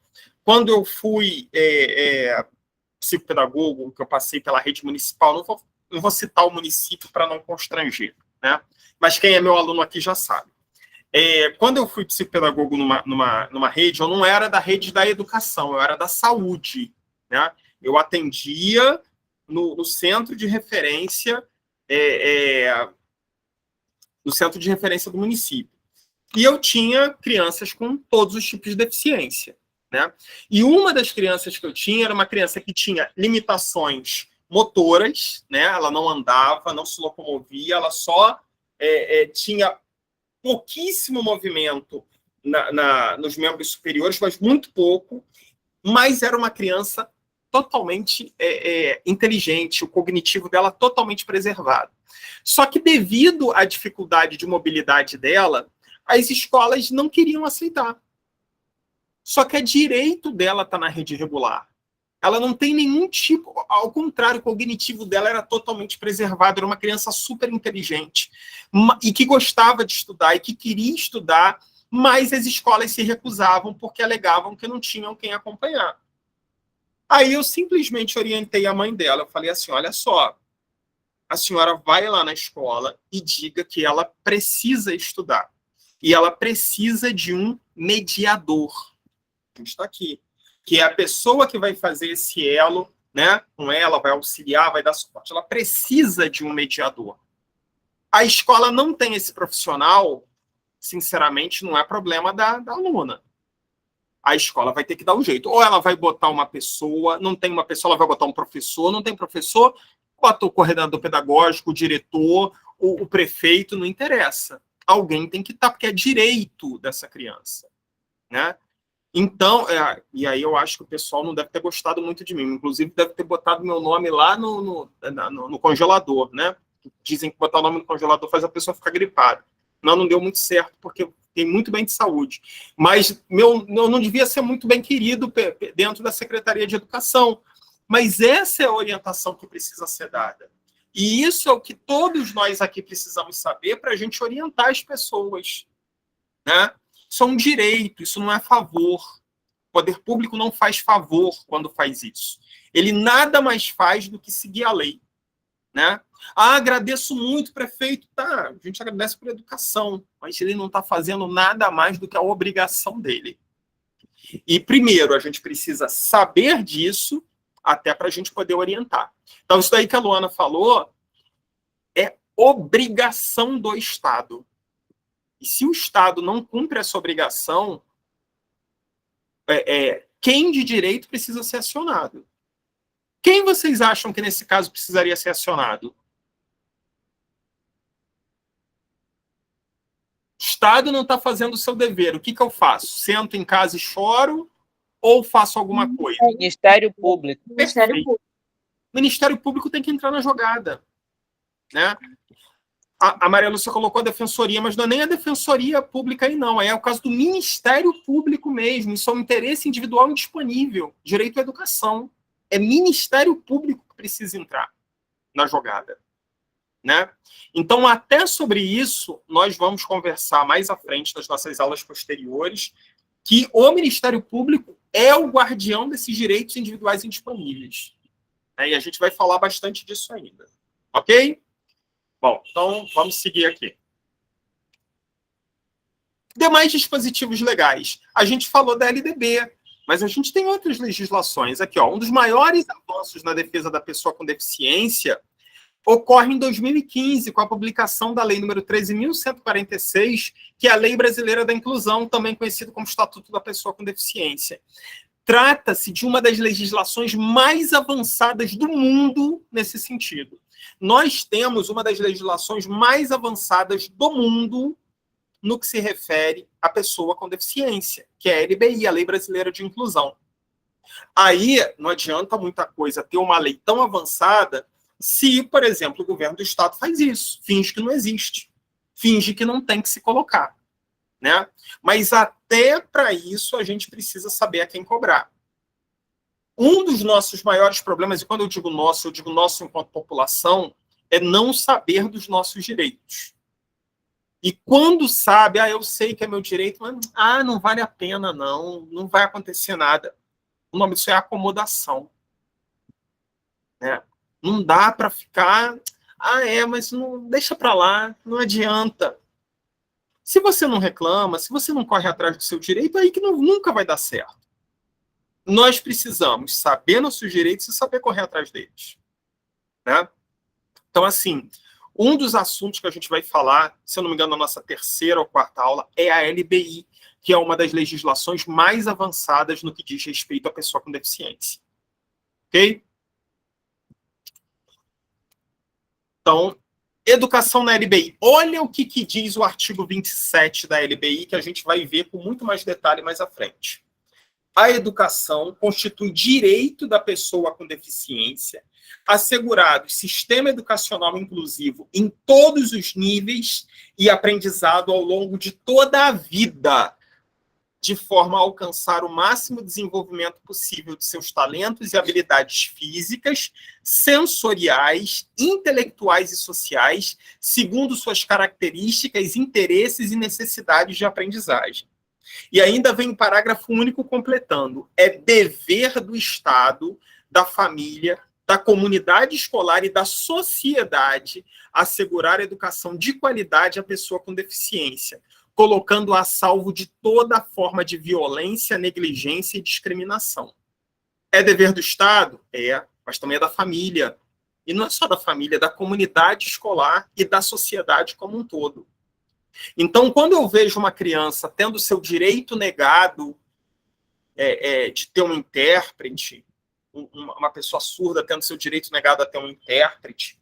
Quando eu fui psicopedagogo, que eu passei pela rede municipal, não vou citar o município para não constranger, né? Mas quem é meu aluno aqui já sabe. Quando eu fui psicopedagogo numa rede, eu não era da rede da educação, eu era da saúde. Né? Eu atendia no centro de referência no centro de referência do município. E eu tinha crianças com todos os tipos de deficiência. Né? E uma das crianças que eu tinha era uma criança que tinha limitações motoras, né? Ela não andava, não se locomovia, ela só tinha pouquíssimo movimento nos membros superiores, mas muito pouco, mas era uma criança totalmente inteligente, o cognitivo dela totalmente preservado. Só que devido à dificuldade de mobilidade dela, as escolas não queriam aceitar. Só que é direito dela estar na rede regular. Ela não tem nenhum tipo... Ao contrário, o cognitivo dela era totalmente preservado. Era uma criança super inteligente e que gostava de estudar e que queria estudar, mas as escolas se recusavam porque alegavam que não tinham quem acompanhar. Aí eu simplesmente orientei a mãe dela. Eu falei assim, olha só, a senhora vai lá na escola e diga que ela precisa estudar. E ela precisa de um mediador. A gente está aqui. Que é a pessoa que vai fazer esse elo, né, com ela, vai auxiliar, vai dar suporte. Ela precisa de um mediador. A escola não tem esse profissional, sinceramente, não é problema da aluna. A escola vai ter que dar um jeito. Ou ela vai botar uma pessoa, não tem uma pessoa, ela vai botar um professor, não tem professor, bota o coordenador pedagógico, o diretor, o prefeito, não interessa. Alguém tem que estar, porque é direito dessa criança. Né? Então, e aí eu acho que o pessoal não deve ter gostado muito de mim. Inclusive, deve ter botado meu nome lá no congelador, né? Dizem que botar o nome no congelador faz a pessoa ficar gripada. Não deu muito certo, porque eu fiquei muito bem de saúde. Mas eu não devia ser muito bem querido dentro da Secretaria de Educação. Mas essa é a orientação que precisa ser dada. E isso é o que todos nós aqui precisamos saber para a gente orientar as pessoas. Né? Isso é um direito, isso não é favor. O poder público não faz favor quando faz isso. Ele nada mais faz do que seguir a lei. Né? Agradeço muito, prefeito. Tá, a gente agradece por educação, mas ele não está fazendo nada mais do que a obrigação dele. E, primeiro, a gente precisa saber disso até para a gente poder orientar. Então, isso daí que a Luana falou é obrigação do Estado. E se o Estado não cumpre essa obrigação, quem de direito precisa ser acionado? Quem vocês acham que, nesse caso, precisaria ser acionado? Estado não está fazendo o seu dever, o que eu faço? Sento em casa e choro ou faço alguma coisa? Ministério Público. Ministério Público. O Ministério Público tem que entrar na jogada, né? A Maria Lúcia colocou a defensoria, mas não é nem a defensoria pública aí, não. É o caso do Ministério Público mesmo. Isso é um interesse individual indisponível. Direito à educação. É Ministério Público que precisa entrar na jogada, né? Então, até sobre isso, nós vamos conversar mais à frente nas nossas aulas posteriores, que o Ministério Público é o guardião desses direitos individuais indisponíveis. E a gente vai falar bastante disso ainda. Ok? Bom, então vamos seguir aqui. Demais dispositivos legais. A gente falou da LDB, mas a gente tem outras legislações. Aqui, ó, um dos maiores avanços na defesa da pessoa com deficiência ocorre em 2015, com a publicação da Lei nº 13.146, que é a Lei Brasileira da Inclusão, também conhecida como Estatuto da Pessoa com Deficiência. Trata-se de uma das legislações mais avançadas do mundo nesse sentido. Nós temos uma das legislações mais avançadas do mundo no que se refere à pessoa com deficiência, que é a LBI, a Lei Brasileira de Inclusão. Aí não adianta muita coisa ter uma lei tão avançada se, por exemplo, o governo do Estado faz isso, finge que não existe, finge que não tem que se colocar, né? Mas até para isso a gente precisa saber a quem cobrar. Um dos nossos maiores problemas, e quando eu digo nosso enquanto população, é não saber dos nossos direitos. E quando sabe, eu sei que é meu direito, mas não vale a pena, não vai acontecer nada. O nome disso é acomodação, né? Não dá para ficar, mas não deixa para lá, não adianta. Se você não reclama, se você não corre atrás do seu direito, aí que nunca vai dar certo. Nós precisamos saber nossos direitos e saber correr atrás deles, né? Então, assim, um dos assuntos que a gente vai falar, se eu não me engano, na nossa terceira ou quarta aula, é a LBI, que é uma das legislações mais avançadas no que diz respeito à pessoa com deficiência. Ok? Então, educação na LBI. Olha o que diz o artigo 27 da LBI, que a gente vai ver com muito mais detalhe mais à frente. A educação constitui direito da pessoa com deficiência, assegurado sistema educacional inclusivo em todos os níveis e aprendizado ao longo de toda a vida, de forma a alcançar o máximo desenvolvimento possível de seus talentos e habilidades físicas, sensoriais, intelectuais e sociais, segundo suas características, interesses e necessidades de aprendizagem. E ainda vem um parágrafo único completando. É dever do Estado, da família, da comunidade escolar e da sociedade assegurar a educação de qualidade à pessoa com deficiência, colocando-a a salvo de toda forma de violência, negligência e discriminação. É dever do Estado? É, mas também é da família. E não é só da família, é da comunidade escolar e da sociedade como um todo. Então, quando eu vejo uma criança tendo seu direito negado de ter um intérprete, uma pessoa surda tendo seu direito negado a ter um intérprete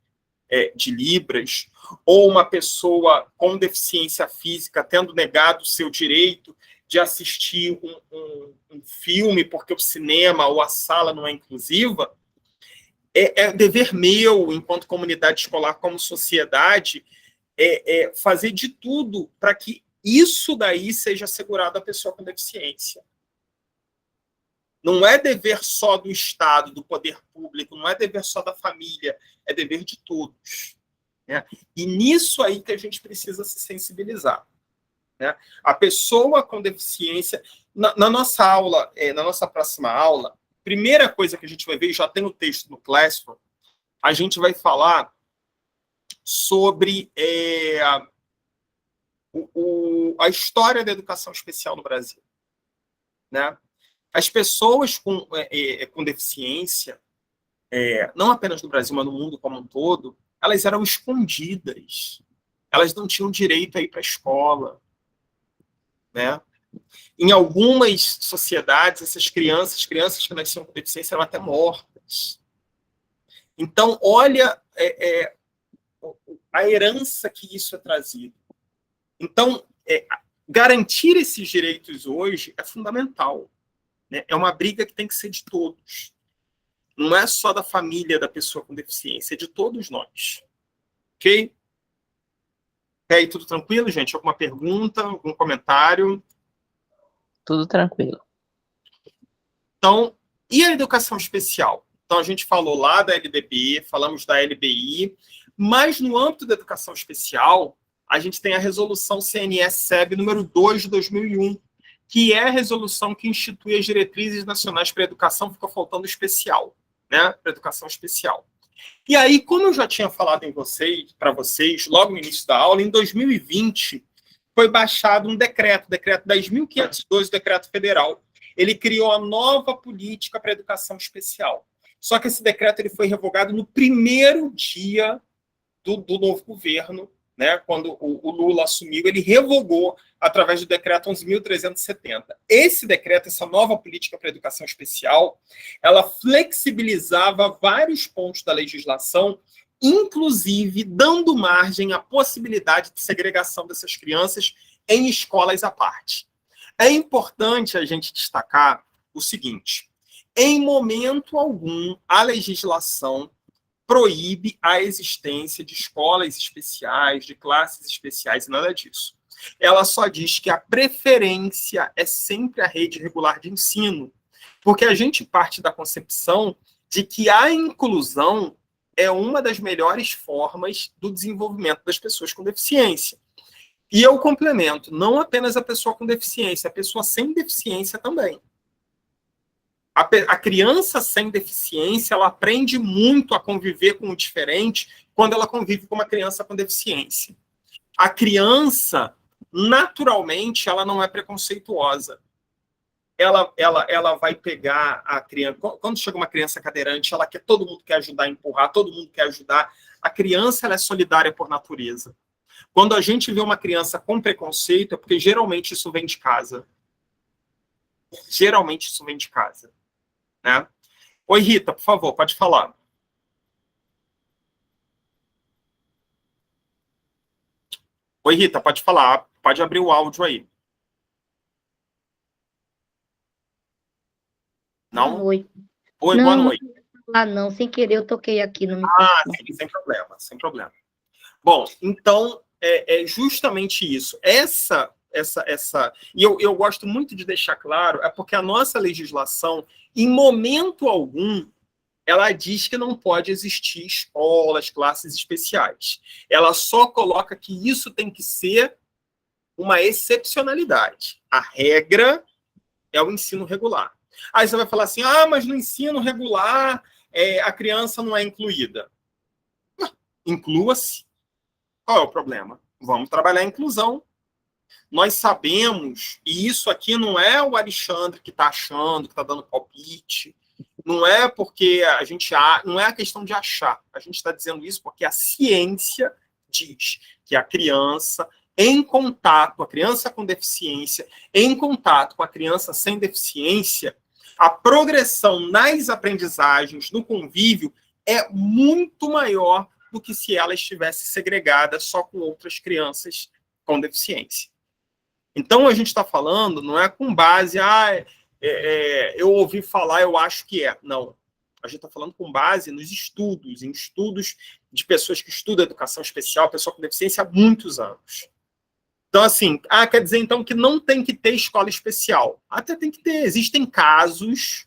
de Libras, ou uma pessoa com deficiência física tendo negado o seu direito de assistir um filme porque o cinema ou a sala não é inclusiva, é dever meu, enquanto comunidade escolar, como sociedade, fazer de tudo para que isso daí seja assegurado à pessoa com deficiência. Não é dever só do Estado, do poder público, não é dever só da família, é dever de todos, né? E nisso aí que a gente precisa se sensibilizar, né? A pessoa com deficiência, na nossa aula, na nossa próxima aula, primeira coisa que a gente vai ver, já tem o texto no Classroom, a gente vai falar sobre a história da educação especial no Brasil, né? As pessoas com deficiência, não apenas no Brasil, mas no mundo como um todo, elas eram escondidas. Elas não tinham direito a ir para a escola, né? Em algumas sociedades, essas crianças que nasciam com deficiência, eram até mortas. Então, olha a herança que isso é trazido. Então, garantir esses direitos hoje é fundamental, né? É uma briga que tem que ser de todos. Não é só da família da pessoa com deficiência, é de todos nós. Ok? E aí, tudo tranquilo, gente? Alguma pergunta, algum comentário? Tudo tranquilo. Então, e a educação especial? Então, a gente falou lá da LDB, falamos da LBI, mas no âmbito da educação especial, a gente tem a resolução CNS-SEB número 2 de 2001, que é a resolução que institui as diretrizes nacionais para a educação, fica faltando especial, né? Para a educação especial. E aí, como eu já tinha falado para vocês, logo no início da aula, em 2020, foi baixado um decreto 10.512, decreto federal. Ele criou a nova política para a educação especial. Só que esse decreto ele foi revogado no primeiro dia do novo governo, né? Quando o Lula assumiu, ele revogou através do decreto 11.370. Esse decreto, essa nova política para a educação especial, ela flexibilizava vários pontos da legislação, inclusive dando margem à possibilidade de segregação dessas crianças em escolas à parte. É importante a gente destacar o seguinte: em momento algum, a legislação proíbe a existência de escolas especiais, de classes especiais, e nada disso. Ela só diz que a preferência é sempre a rede regular de ensino, porque a gente parte da concepção de que a inclusão é uma das melhores formas do desenvolvimento das pessoas com deficiência. E eu complemento, não apenas a pessoa com deficiência, a pessoa sem deficiência também. A criança sem deficiência, ela aprende muito a conviver com o diferente quando ela convive com uma criança com deficiência. A criança, naturalmente, ela não é preconceituosa. Ela vai pegar a criança... Quando chega uma criança cadeirante, todo mundo quer ajudar a empurrar, todo mundo quer ajudar. A criança, ela é solidária por natureza. Quando a gente vê uma criança com preconceito, é porque geralmente isso vem de casa. Geralmente isso vem de casa. Né? Oi, Rita, por favor, pode falar. Oi, Rita, pode falar. Pode abrir o áudio aí. Não? Oi. Oi, Não, boa noite. não, sem querer eu toquei aqui no microfone. Sim, sem problema, sem problema. Bom, então, é justamente isso. E eu gosto muito de deixar claro, é porque a nossa legislação, em momento algum, ela diz que não pode existir escolas, classes especiais. Ela só coloca que isso tem que ser uma excepcionalidade. A regra é o ensino regular. Aí você vai falar assim, mas no ensino regular a criança não é incluída. Inclua-se. Qual é o problema? Vamos trabalhar a inclusão. Nós sabemos, e isso aqui não é o Alexandre que está achando, que está dando palpite, não é porque não é a questão de achar. A gente está dizendo isso porque a ciência diz que a criança a criança com deficiência, em contato com a criança sem deficiência, a progressão nas aprendizagens, no convívio, é muito maior do que se ela estivesse segregada só com outras crianças com deficiência. Então, a gente está falando, não é com base, eu ouvi falar, eu acho que é. Não. A gente está falando com base nos estudos, em estudos de pessoas que estudam educação especial, pessoa com deficiência há muitos anos. Então, assim, quer dizer, então, que não tem que ter escola especial. Até tem que ter. Existem casos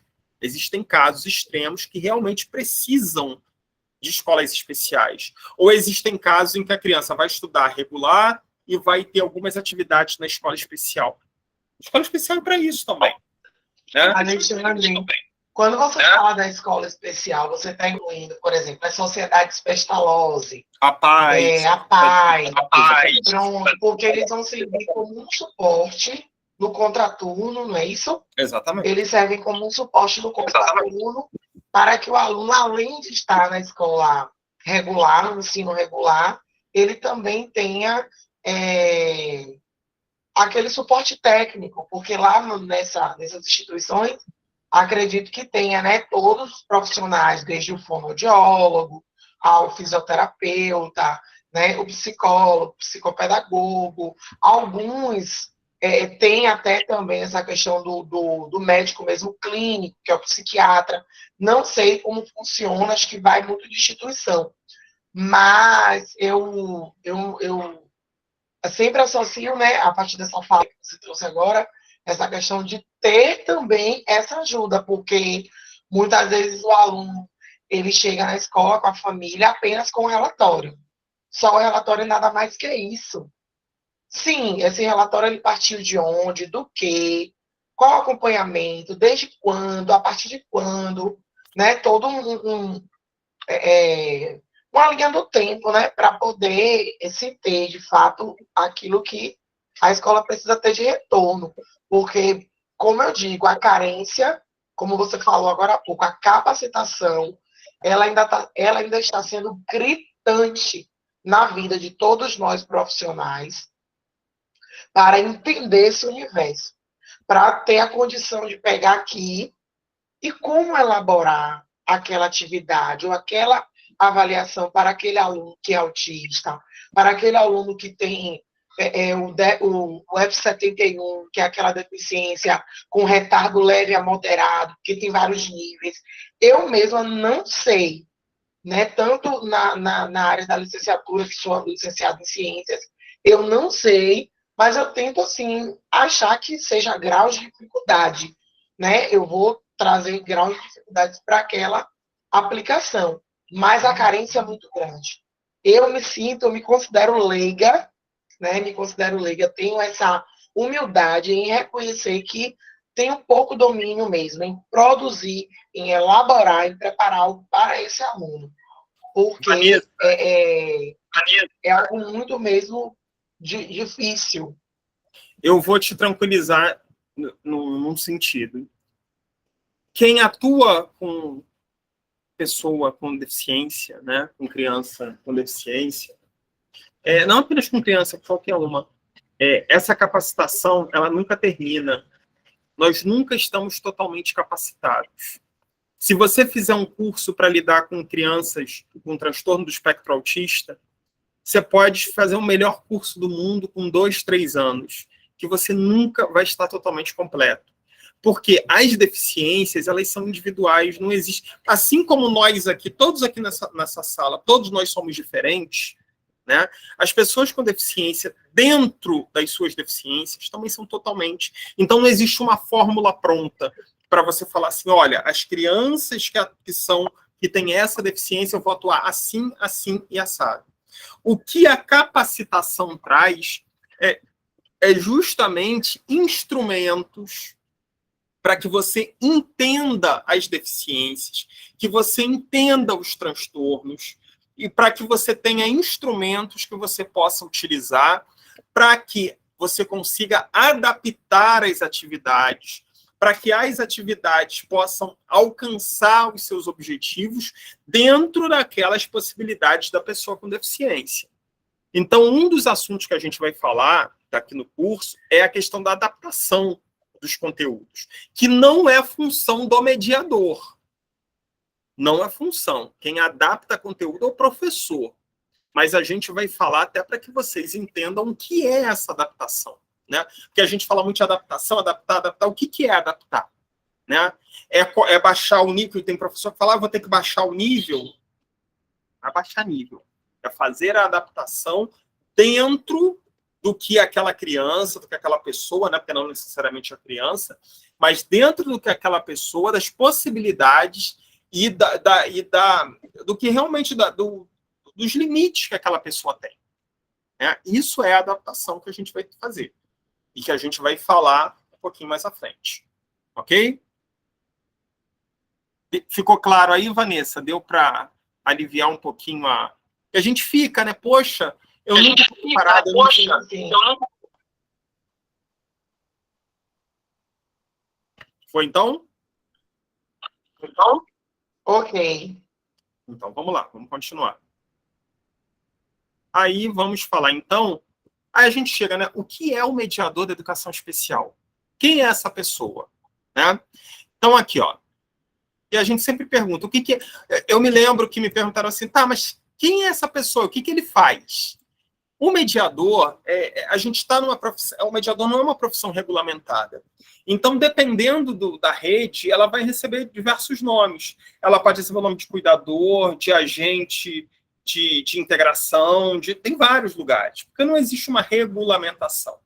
extremos que realmente precisam de escolas especiais. Ou existem casos em que a criança vai estudar regular e vai ter algumas atividades na escola especial. A escola especial é para isso também. Né? Quando você fala da escola especial, você está incluindo, por exemplo, a Sociedade Pestalozzi, a PAI, pronto, porque eles vão servir como um suporte no contraturno, não é isso? Exatamente. Eles servem como um suporte no contraturno para que o aluno, além de estar na escola regular, no ensino regular, ele também tenha aquele suporte técnico, porque lá nessas instituições, acredito que tenha, né, todos os profissionais, desde o fonoaudiólogo ao fisioterapeuta, né? O psicólogo, o psicopedagogo, alguns têm até também essa questão do médico mesmo clínico, que é o psiquiatra. Não sei como funciona, acho que vai muito de instituição. Mas eu sempre associo, né, a partir dessa fala que você trouxe agora, essa questão de ter também essa ajuda, porque muitas vezes o aluno ele chega na escola com a família apenas com o relatório. Só o relatório é nada mais que isso. Sim, esse relatório ele partiu de onde, do quê, qual o acompanhamento, desde quando, a partir de quando, né? Todo uma linha do tempo, né? Para poder se ter, de fato, aquilo que a escola precisa ter de retorno. Porque, como eu digo, a carência, como você falou agora há pouco, a capacitação, ela ainda está sendo gritante na vida de todos nós profissionais para entender esse universo, para ter a condição de pegar aqui e como elaborar aquela atividade ou aquela avaliação para aquele aluno que é autista, para aquele aluno que tem o F71, que é aquela deficiência com retardo leve a moderado, que tem vários níveis. Eu mesma não sei, né, tanto na área da licenciatura, que sou licenciada em ciências, eu não sei, mas eu tento, assim, achar que seja graus de dificuldade, né? Eu vou trazer graus de dificuldade para aquela aplicação, mas a carência é muito grande. Eu me considero leiga, né? Me considero leiga, tenho essa humildade em reconhecer que tenho pouco domínio mesmo em produzir, em elaborar, em preparar algo para esse aluno, porque é algo muito mesmo difícil. Eu vou te tranquilizar num sentido. Quem atua com pessoa com deficiência, né, com criança com deficiência, não apenas com criança, qualquer uma, essa capacitação, ela nunca termina. Nós nunca estamos totalmente capacitados. Se você fizer um curso para lidar com crianças com transtorno do espectro autista, você pode fazer o melhor curso do mundo com 2, 3 anos, que você nunca vai estar totalmente completo. Porque as deficiências, elas são individuais, não existe. Assim como nós aqui, todos aqui nessa sala, todos nós somos diferentes, né? As pessoas com deficiência, dentro das suas deficiências, também são totalmente. Então, não existe uma fórmula pronta para você falar assim, olha, as crianças que têm essa deficiência, eu vou atuar assim, assim e assado. O que a capacitação traz é justamente instrumentos para que você entenda as deficiências, que você entenda os transtornos, e para que você tenha instrumentos que você possa utilizar para que você consiga adaptar as atividades, para que as atividades possam alcançar os seus objetivos dentro daquelas possibilidades da pessoa com deficiência. Então, um dos assuntos que a gente vai falar aqui no curso é a questão da adaptação dos conteúdos, que não é função do mediador. Não é função. Quem adapta conteúdo é o professor. Mas a gente vai falar até para que vocês entendam o que é essa adaptação, né? Porque a gente fala muito de adaptação, adaptar. O que é adaptar? Né? É baixar o nível. Tem professor que fala, vou ter que baixar o nível. Abaixar nível. É fazer a adaptação dentro do que aquela criança, do que aquela pessoa, né? Porque não necessariamente a criança, mas dentro do que aquela pessoa, das possibilidades e do que realmente dos limites que aquela pessoa tem. Né? Isso é a adaptação que a gente vai fazer. E que a gente vai falar um pouquinho mais à frente. Ok? Ficou claro aí, Vanessa? Deu para aliviar um pouquinho a gente fica, né? Poxa, eu nunca fui preparado. Foi então? Ok. Então, vamos lá, vamos continuar. Aí, vamos falar, então... Aí a gente chega, né? O que é o mediador da educação especial? Quem é essa pessoa? Né? Então, aqui, ó. E a gente sempre pergunta, o que é... Eu me lembro que me perguntaram assim, tá, mas Quem é essa pessoa? O que ele faz? O mediador, a gente está numa profissão, o mediador não é uma profissão regulamentada. Então, dependendo da rede, ela vai receber diversos nomes. Ela pode receber o nome de cuidador, de agente de integração, tem vários lugares, porque não existe uma regulamentação.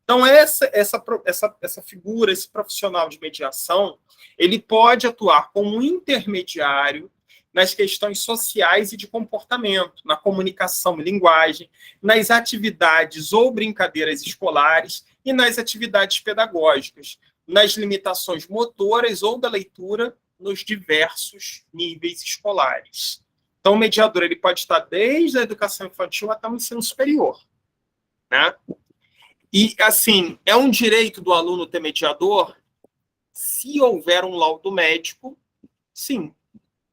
Então, essa figura, esse profissional de mediação, ele pode atuar como um intermediário nas questões sociais e de comportamento, na comunicação e linguagem, nas atividades ou brincadeiras escolares e nas atividades pedagógicas, nas limitações motoras ou da leitura nos diversos níveis escolares. Então, o mediador ele pode estar desde a educação infantil até o ensino superior, né? E, assim, é um direito do aluno ter mediador? Se houver um laudo médico, sim.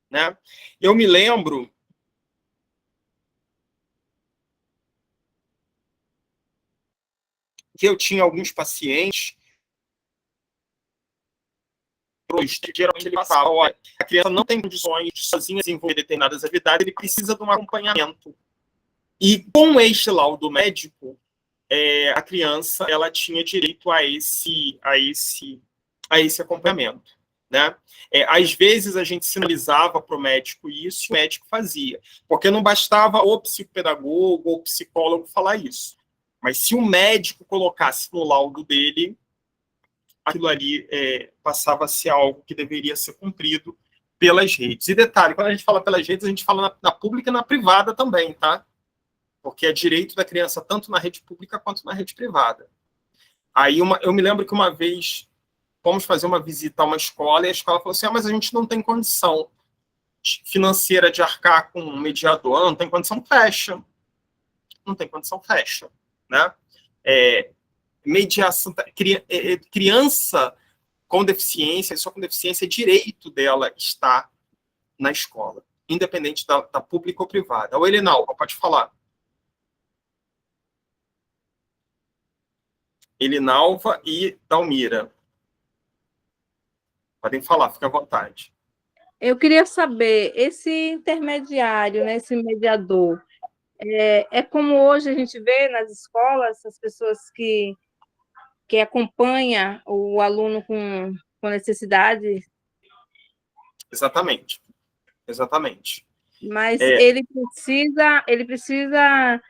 Né? Eu me lembro que eu tinha alguns pacientes que geralmente ele passava, olha, a criança não tem condições de sozinha desenvolver determinadas atividades, ele precisa de um acompanhamento. E com este laudo médico, a criança ela tinha direito a esse acompanhamento. Né? Às vezes a gente sinalizava para o médico isso, e o médico fazia, porque não bastava o psicopedagogo ou o psicólogo falar isso. Mas se o médico colocasse no laudo dele, aquilo ali passava a ser algo que deveria ser cumprido pelas redes. E detalhe, quando a gente fala pelas redes, a gente fala na pública e na privada também, tá? Porque é direito da criança tanto na rede pública quanto na rede privada. Aí eu me lembro que uma vez fomos fazer uma visita a uma escola e a escola falou assim, mas a gente não tem condição financeira de arcar com um mediador, não tem condição, fecha. Não tem condição, fecha. Né? Mediação, criança com deficiência, só com deficiência, é direito dela estar na escola, independente da pública ou privada. O Elinalva, pode falar. Elinalva e Dalmira. Podem falar, fica à vontade. Eu queria saber, esse intermediário, né, esse mediador, como hoje a gente vê nas escolas, as pessoas que acompanham o aluno com necessidade? Exatamente. Exatamente. Mas ele precisa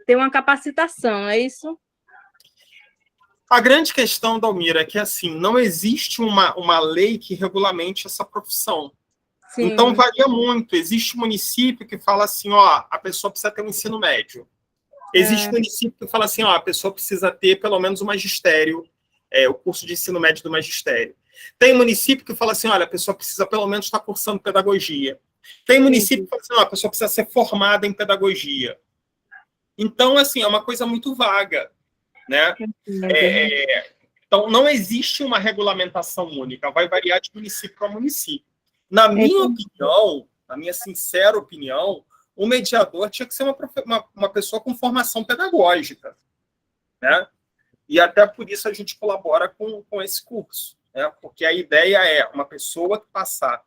ter uma capacitação, é isso? A grande questão, Dalmira, é que assim, não existe uma lei que regulamente essa profissão. Sim. Então, varia muito. Existe município que fala assim, ó, a pessoa precisa ter um ensino médio. Existe município que fala assim, ó, a pessoa precisa ter pelo menos o magistério, o curso de ensino médio do magistério. Tem município que fala assim, olha, a pessoa precisa pelo menos estar cursando pedagogia. Tem município que fala assim, ó, a pessoa precisa ser formada em pedagogia. Então, assim, é uma coisa muito vaga. Né? Então, não existe uma regulamentação única, vai variar de município para município. Na minha opinião, na minha sincera opinião, o mediador tinha que ser uma pessoa com formação pedagógica. Né? E até por isso a gente colabora com esse curso. Né? Porque a ideia é uma pessoa que passar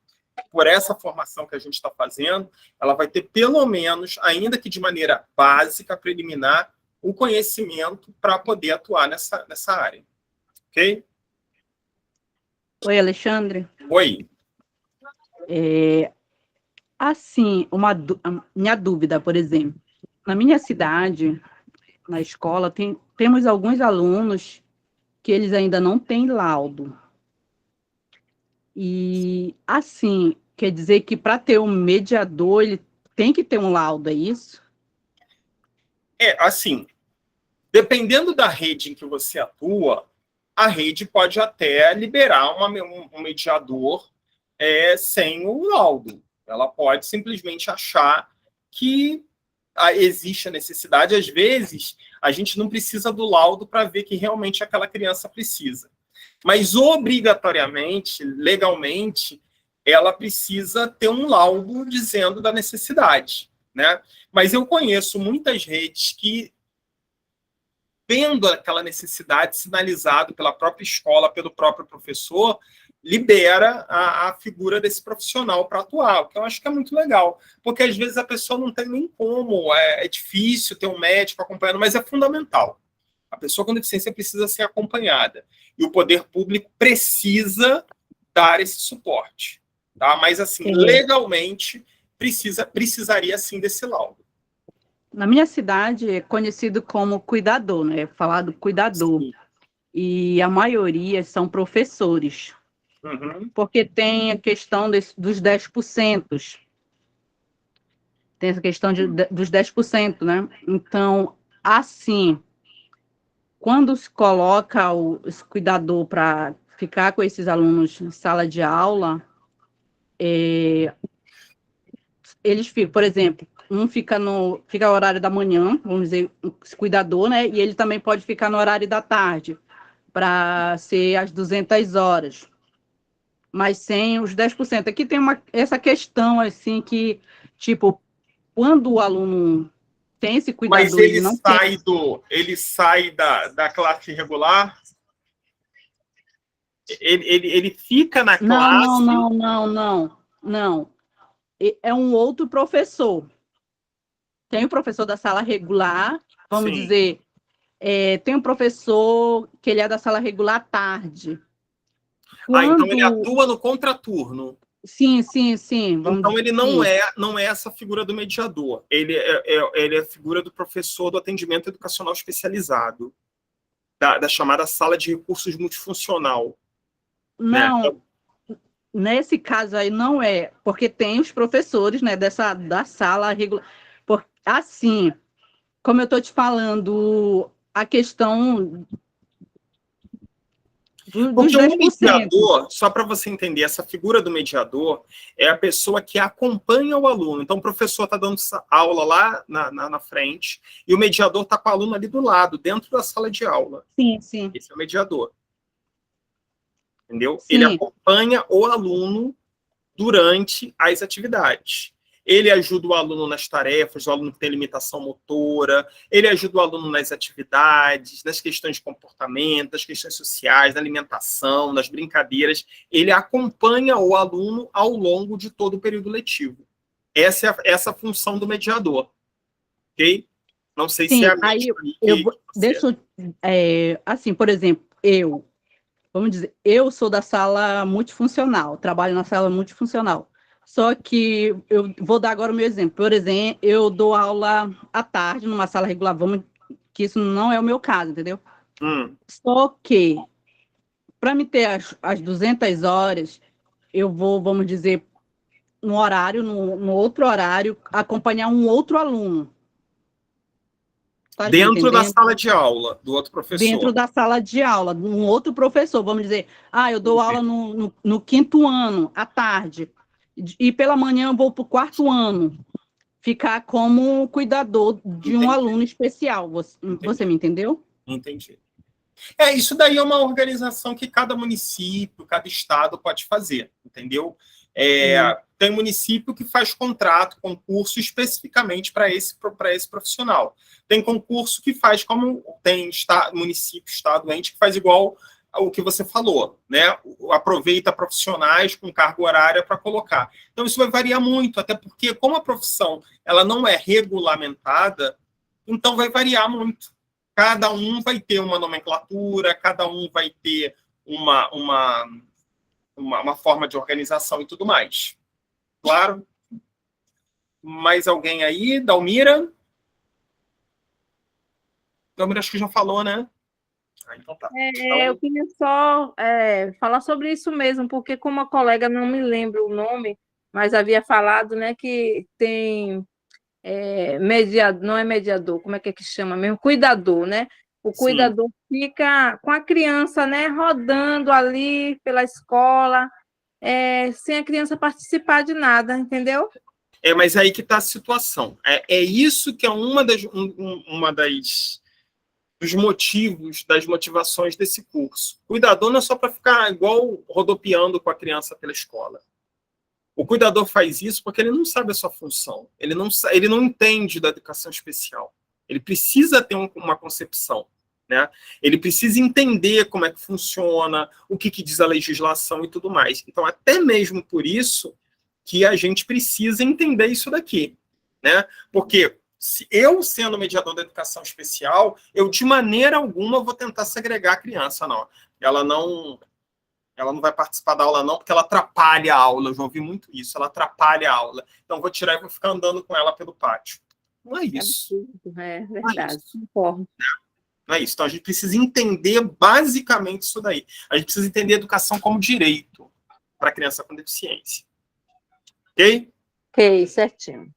por essa formação que a gente está fazendo, ela vai ter pelo menos, ainda que de maneira básica, preliminar, o conhecimento para poder atuar nessa área. Ok? Oi, Alexandre. Oi. Assim, minha dúvida, por exemplo, na minha cidade, na escola, temos alguns alunos que eles ainda não têm laudo. E, assim, quer dizer que para ter um mediador, ele tem que ter um laudo, é isso? Assim, dependendo da rede em que você atua, a rede pode até liberar um mediador sem o laudo. Ela pode simplesmente achar que existe a necessidade. Às vezes, a gente não precisa do laudo para ver que realmente aquela criança precisa. Mas, obrigatoriamente, legalmente, ela precisa ter um laudo dizendo da necessidade. Né? Mas eu conheço muitas redes que, vendo aquela necessidade sinalizada pela própria escola, pelo próprio professor, libera a figura desse profissional para atuar, o que eu acho que é muito legal, porque às vezes a pessoa não tem nem como, é difícil ter um médico acompanhando, mas é fundamental. A pessoa com deficiência precisa ser acompanhada, e o poder público precisa dar esse suporte, tá? Mas, assim, legalmente, precisaria, sim, desse laudo. Na minha cidade é conhecido como cuidador, né? Falado cuidador. Sim. E a maioria são professores. Uhum. Porque tem a questão dos 10%. Tem essa questão dos 10%, né? Então, assim, quando se coloca esse cuidador para ficar com esses alunos em sala de aula, eles ficam, por exemplo, um fica no horário da manhã, vamos dizer, esse cuidador, né? E ele também pode ficar no horário da tarde, para ser às 200 horas, mas sem os 10%. Aqui tem essa questão, assim, que, tipo, quando o aluno tem esse cuidador... Mas ele não sai, tem... ele sai da classe regular? Ele fica na classe... Não. É um outro professor. Tem o professor da sala regular, vamos Sim. dizer, tem um professor que ele é da sala regular à tarde. Então ele atua no contraturno. Sim. Então ele não é essa figura do mediador. Ele é a figura do professor do atendimento educacional especializado, da chamada sala de recursos multifuncional. Não, né? Nesse caso aí não é, porque tem os professores, né, da sala regular. Assim, como eu estou te falando, a questão porque o mediador, só para você entender, essa figura do mediador é a pessoa que acompanha o aluno. Então, o professor está dando aula lá na frente e o mediador está com o aluno ali do lado, dentro da sala de aula. Sim. Esse é o mediador. Entendeu? Sim. Ele acompanha o aluno durante as atividades. Ele ajuda o aluno nas tarefas, o aluno que tem limitação motora, ele ajuda o aluno nas atividades, nas questões de comportamento, nas questões sociais, na alimentação, nas brincadeiras. Ele acompanha o aluno ao longo de todo o período letivo. Essa é a função do mediador. Ok? Não sei se é a mesma. Assim, por exemplo, vamos dizer, eu sou da sala multifuncional, trabalho na sala multifuncional. Só que eu vou dar agora o meu exemplo. Por exemplo, eu dou aula à tarde numa sala regular, que isso não é o meu caso, entendeu? Só que, para me ter as 200 horas, eu vou, vamos dizer, no outro horário, acompanhar um outro aluno. Tá dentro da sala de aula, do outro professor. Dentro da sala de aula, um outro professor, vamos dizer, eu dou aula no 5º ano, à tarde, e pela manhã eu vou para o 4º ano, ficar como cuidador de um aluno especial. Você me entendeu? Entendi. Isso daí é uma organização que cada município, cada estado pode fazer, entendeu? Tem município que faz concurso especificamente para esse profissional. Tem concurso que faz como tem município, estado, ente, que faz igual ao que você falou, né? Aproveita profissionais com carga horária para colocar. Então, isso vai variar muito, até porque, como a profissão ela não é regulamentada, então vai variar muito. Cada um vai ter uma nomenclatura, cada um vai ter uma forma de organização e tudo mais. Claro? Mais alguém aí? Dalmira? Dalmira acho que já falou, né? Então tá. Eu queria só falar sobre isso mesmo, porque como a colega, não me lembro o nome, mas havia falado, né, que tem mediador, não é mediador, como é que chama mesmo? Cuidador, né? O cuidador fica com a criança, né, rodando ali pela escola, sem a criança participar de nada, entendeu? Mas aí que está a situação. Isso que é dos motivos, das motivações desse curso. O cuidador não é só para ficar igual rodopiando com a criança pela escola. O cuidador faz isso porque ele não sabe a sua função. Ele não entende da educação especial. Ele precisa ter uma concepção. né? Ele precisa entender como é que funciona, o que diz a legislação e tudo mais. Então, até mesmo por isso que a gente precisa entender isso daqui, né? Porque eu, sendo mediador da educação especial, eu, de maneira alguma, vou tentar segregar a criança, não. Ela não vai participar da aula, não, porque ela atrapalha a aula. Eu já ouvi muito isso, ela atrapalha a aula. Então, vou tirar e vou ficar andando com ela pelo pátio. Não é isso. É verdade, concordo. Não é isso. Então, a gente precisa entender basicamente isso daí. A gente precisa entender a educação como direito para a criança com deficiência. Ok? Ok, certinho.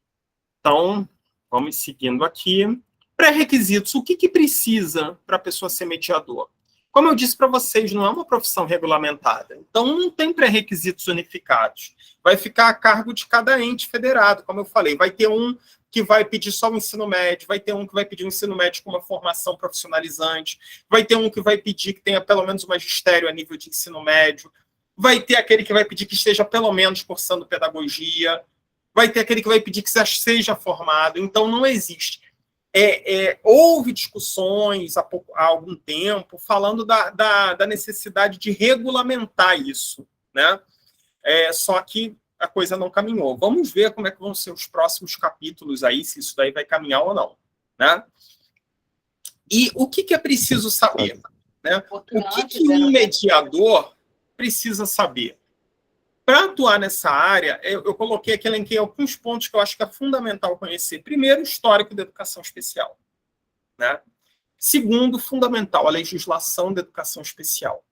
Então, vamos seguindo aqui. Pré-requisitos. O que precisa para a pessoa ser mediador? Como eu disse para vocês, não é uma profissão regulamentada. Então, não tem pré-requisitos unificados. Vai ficar a cargo de cada ente federado, como eu falei. Vai ter um que vai pedir só o ensino médio, vai ter um que vai pedir um ensino médio com uma formação profissionalizante, vai ter um que vai pedir que tenha pelo menos um magistério a nível de ensino médio, vai ter aquele que vai pedir que esteja pelo menos cursando pedagogia, vai ter aquele que vai pedir que seja formado. Então, não existe. Houve discussões há algum tempo falando da necessidade de regulamentar isso, né? Só que a coisa não caminhou. Vamos ver como é que vão ser os próximos capítulos aí, se isso daí vai caminhar ou não, né? E o que é preciso saber, né? O que um mediador precisa saber? Para atuar nessa área, eu coloquei aqui, elenquei alguns pontos que eu acho que é fundamental conhecer. Primeiro, o histórico da educação especial, né? Segundo, fundamental, a legislação da educação especial.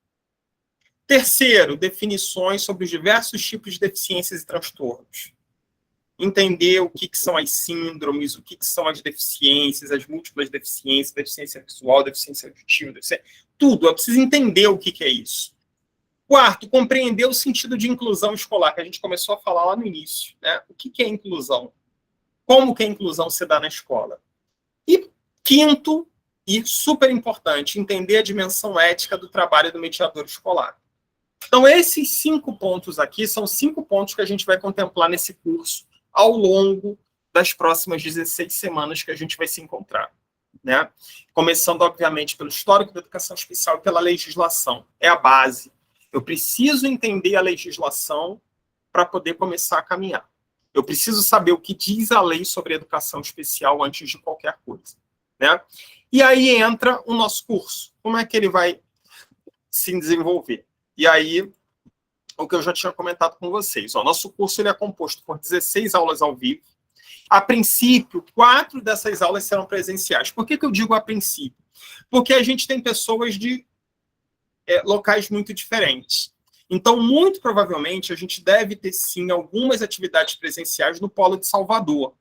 Terceiro, definições sobre os diversos tipos de deficiências e transtornos. Entender o que são as síndromes, o que são as deficiências, as múltiplas deficiências, deficiência visual, deficiência auditiva, tudo. Eu preciso entender o que é isso. Quarto, compreender o sentido de inclusão escolar, que a gente começou a falar lá no início, né? O que é inclusão? Como que a inclusão se dá na escola? E quinto, e super importante, entender a dimensão ética do trabalho do mediador escolar. Então, esses 5 pontos aqui são 5 pontos que a gente vai contemplar nesse curso ao longo das próximas 16 semanas que a gente vai se encontrar, né? Começando, obviamente, pelo histórico da educação especial e pela legislação. É a base. Eu preciso entender a legislação para poder começar a caminhar. Eu preciso saber o que diz a lei sobre educação especial antes de qualquer coisa, né? E aí entra o nosso curso. Como é que ele vai se desenvolver? E aí, o que eu já tinha comentado com vocês. O nosso curso ele é composto por 16 aulas ao vivo. A princípio, 4 dessas aulas serão presenciais. Por que eu digo a princípio? Porque a gente tem pessoas de locais muito diferentes. Então, muito provavelmente, a gente deve ter, sim, algumas atividades presenciais no Polo de Salvador,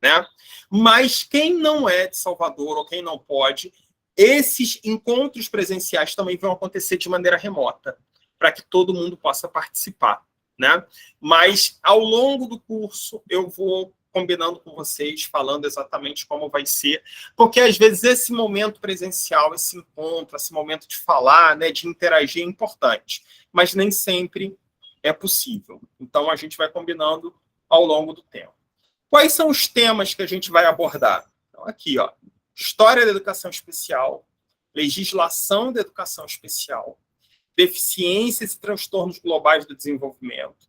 né? Mas quem não é de Salvador ou quem não pode, esses encontros presenciais também vão acontecer de maneira remota, para que todo mundo possa participar, né? Mas, ao longo do curso, eu vou combinando com vocês, falando exatamente como vai ser, porque às vezes esse momento presencial, esse encontro, esse momento de falar, né, de interagir é importante, mas nem sempre é possível. Então a gente vai combinando ao longo do tempo. Quais são os temas que a gente vai abordar? Então, aqui, ó, história da educação especial, legislação da educação especial, deficiências e transtornos globais do desenvolvimento,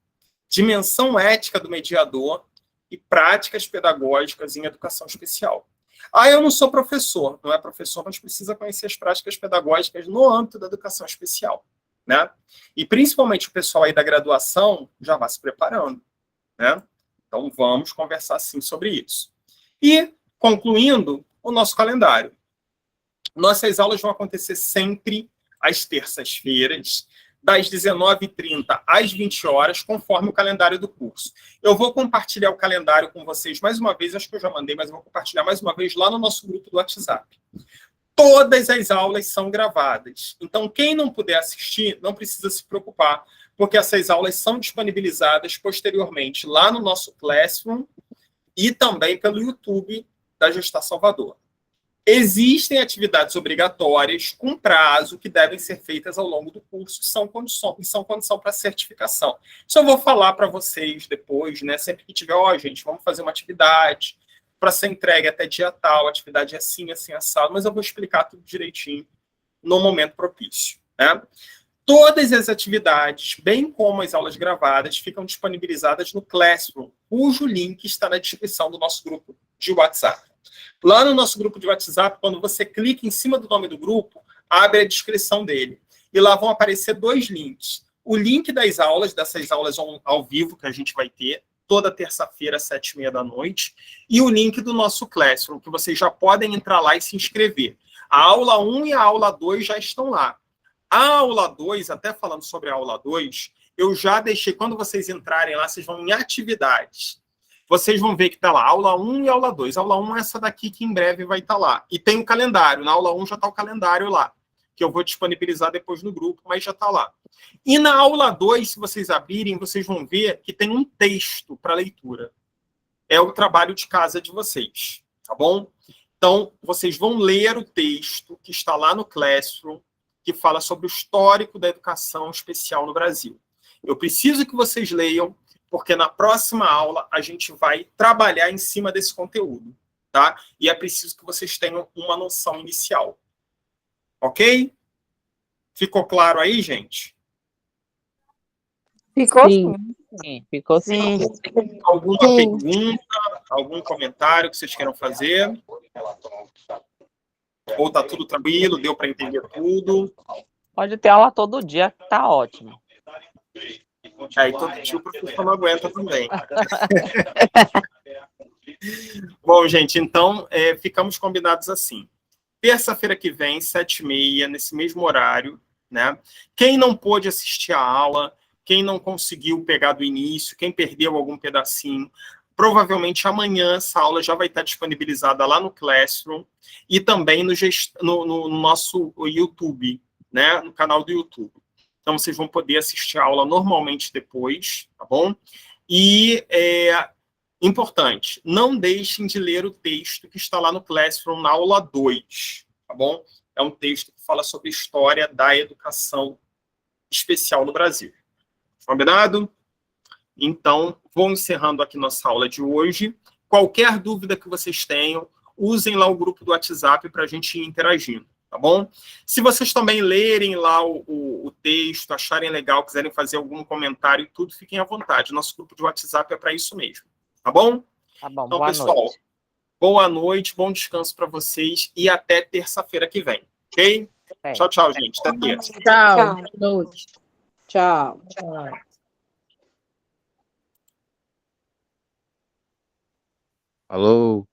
dimensão ética do mediador, e práticas pedagógicas em educação especial. Eu não sou professor, não é professor, mas precisa conhecer as práticas pedagógicas no âmbito da educação especial, né? E principalmente o pessoal aí da graduação já vai se preparando, né? Então vamos conversar sim sobre isso. E, concluindo, o nosso calendário. Nossas aulas vão acontecer sempre às terças-feiras, das 19h30 às 20 horas, conforme o calendário do curso. Eu vou compartilhar o calendário com vocês mais uma vez, acho que eu já mandei, mas eu vou compartilhar mais uma vez lá no nosso grupo do WhatsApp. Todas as aulas são gravadas. Então, quem não puder assistir, não precisa se preocupar, porque essas aulas são disponibilizadas posteriormente lá no nosso Classroom e também pelo YouTube da Gestar Salvador. Existem atividades obrigatórias com prazo que devem ser feitas ao longo do curso e são condição para certificação. Isso eu vou falar para vocês depois, né? Sempre que tiver, gente, vamos fazer uma atividade, para ser entregue até dia tal, a atividade é assim, assim, assado, mas eu vou explicar tudo direitinho no momento propício, né? Todas as atividades, bem como as aulas gravadas, ficam disponibilizadas no Classroom, cujo link está na descrição do nosso grupo de WhatsApp. Lá no nosso grupo de WhatsApp, quando você clica em cima do nome do grupo, abre a descrição dele. E lá vão aparecer 2 links. O link das aulas, dessas aulas ao vivo que a gente vai ter, toda terça-feira, às 7h30 da noite, e o link do nosso Classroom, que vocês já podem entrar lá e se inscrever. A aula 1 e a aula 2 já estão lá. A aula 2, até falando sobre a aula 2, eu já deixei, quando vocês entrarem lá, vocês vão em atividades. Vocês vão ver que está lá, aula 1 e aula 2. Aula 1 é essa daqui que em breve vai estar lá. E tem o calendário, na aula 1 já está o calendário lá, que eu vou disponibilizar depois no grupo, mas já está lá. E na aula 2, se vocês abrirem, vocês vão ver que tem um texto para leitura. É o trabalho de casa de vocês, tá bom? Então, vocês vão ler o texto que está lá no Classroom, que fala sobre o histórico da educação especial no Brasil. Eu preciso que vocês leiam, porque na próxima aula a gente vai trabalhar em cima desse conteúdo, tá? E é preciso que vocês tenham uma noção inicial. Ok? Ficou claro aí, gente? Ficou Sim. Sim, ficou sim. Alguma pergunta, algum comentário que vocês queiram fazer? Ou tá tudo tranquilo, deu para entender tudo? Pode ter aula todo dia, que tá ótimo. Aí todo dia o professor não aguenta também. Bom, gente, então ficamos combinados assim. Terça-feira que vem, 7h30, nesse mesmo horário, né? Quem não pôde assistir a aula, quem não conseguiu pegar do início, quem perdeu algum pedacinho, provavelmente amanhã essa aula já vai estar disponibilizada lá no Classroom e também no nosso YouTube, né? No canal do YouTube. Então, vocês vão poder assistir a aula normalmente depois, tá bom? E, importante, não deixem de ler o texto que está lá no Classroom na aula 2, tá bom? É um texto que fala sobre a história da educação especial no Brasil. Combinado? Então, vou encerrando aqui nossa aula de hoje. Qualquer dúvida que vocês tenham, usem lá o grupo do WhatsApp para a gente ir interagindo, tá bom? Se vocês também lerem lá o texto, acharem legal, quiserem fazer algum comentário e tudo, fiquem à vontade. Nosso grupo de WhatsApp é para isso mesmo, tá bom? Tá bom, então, boa pessoal, noite. Boa noite, bom descanso para vocês e até terça-feira que vem, ok? Tchau, tchau, gente. Até terça. Tchau. Boa noite. Tchau. Alô?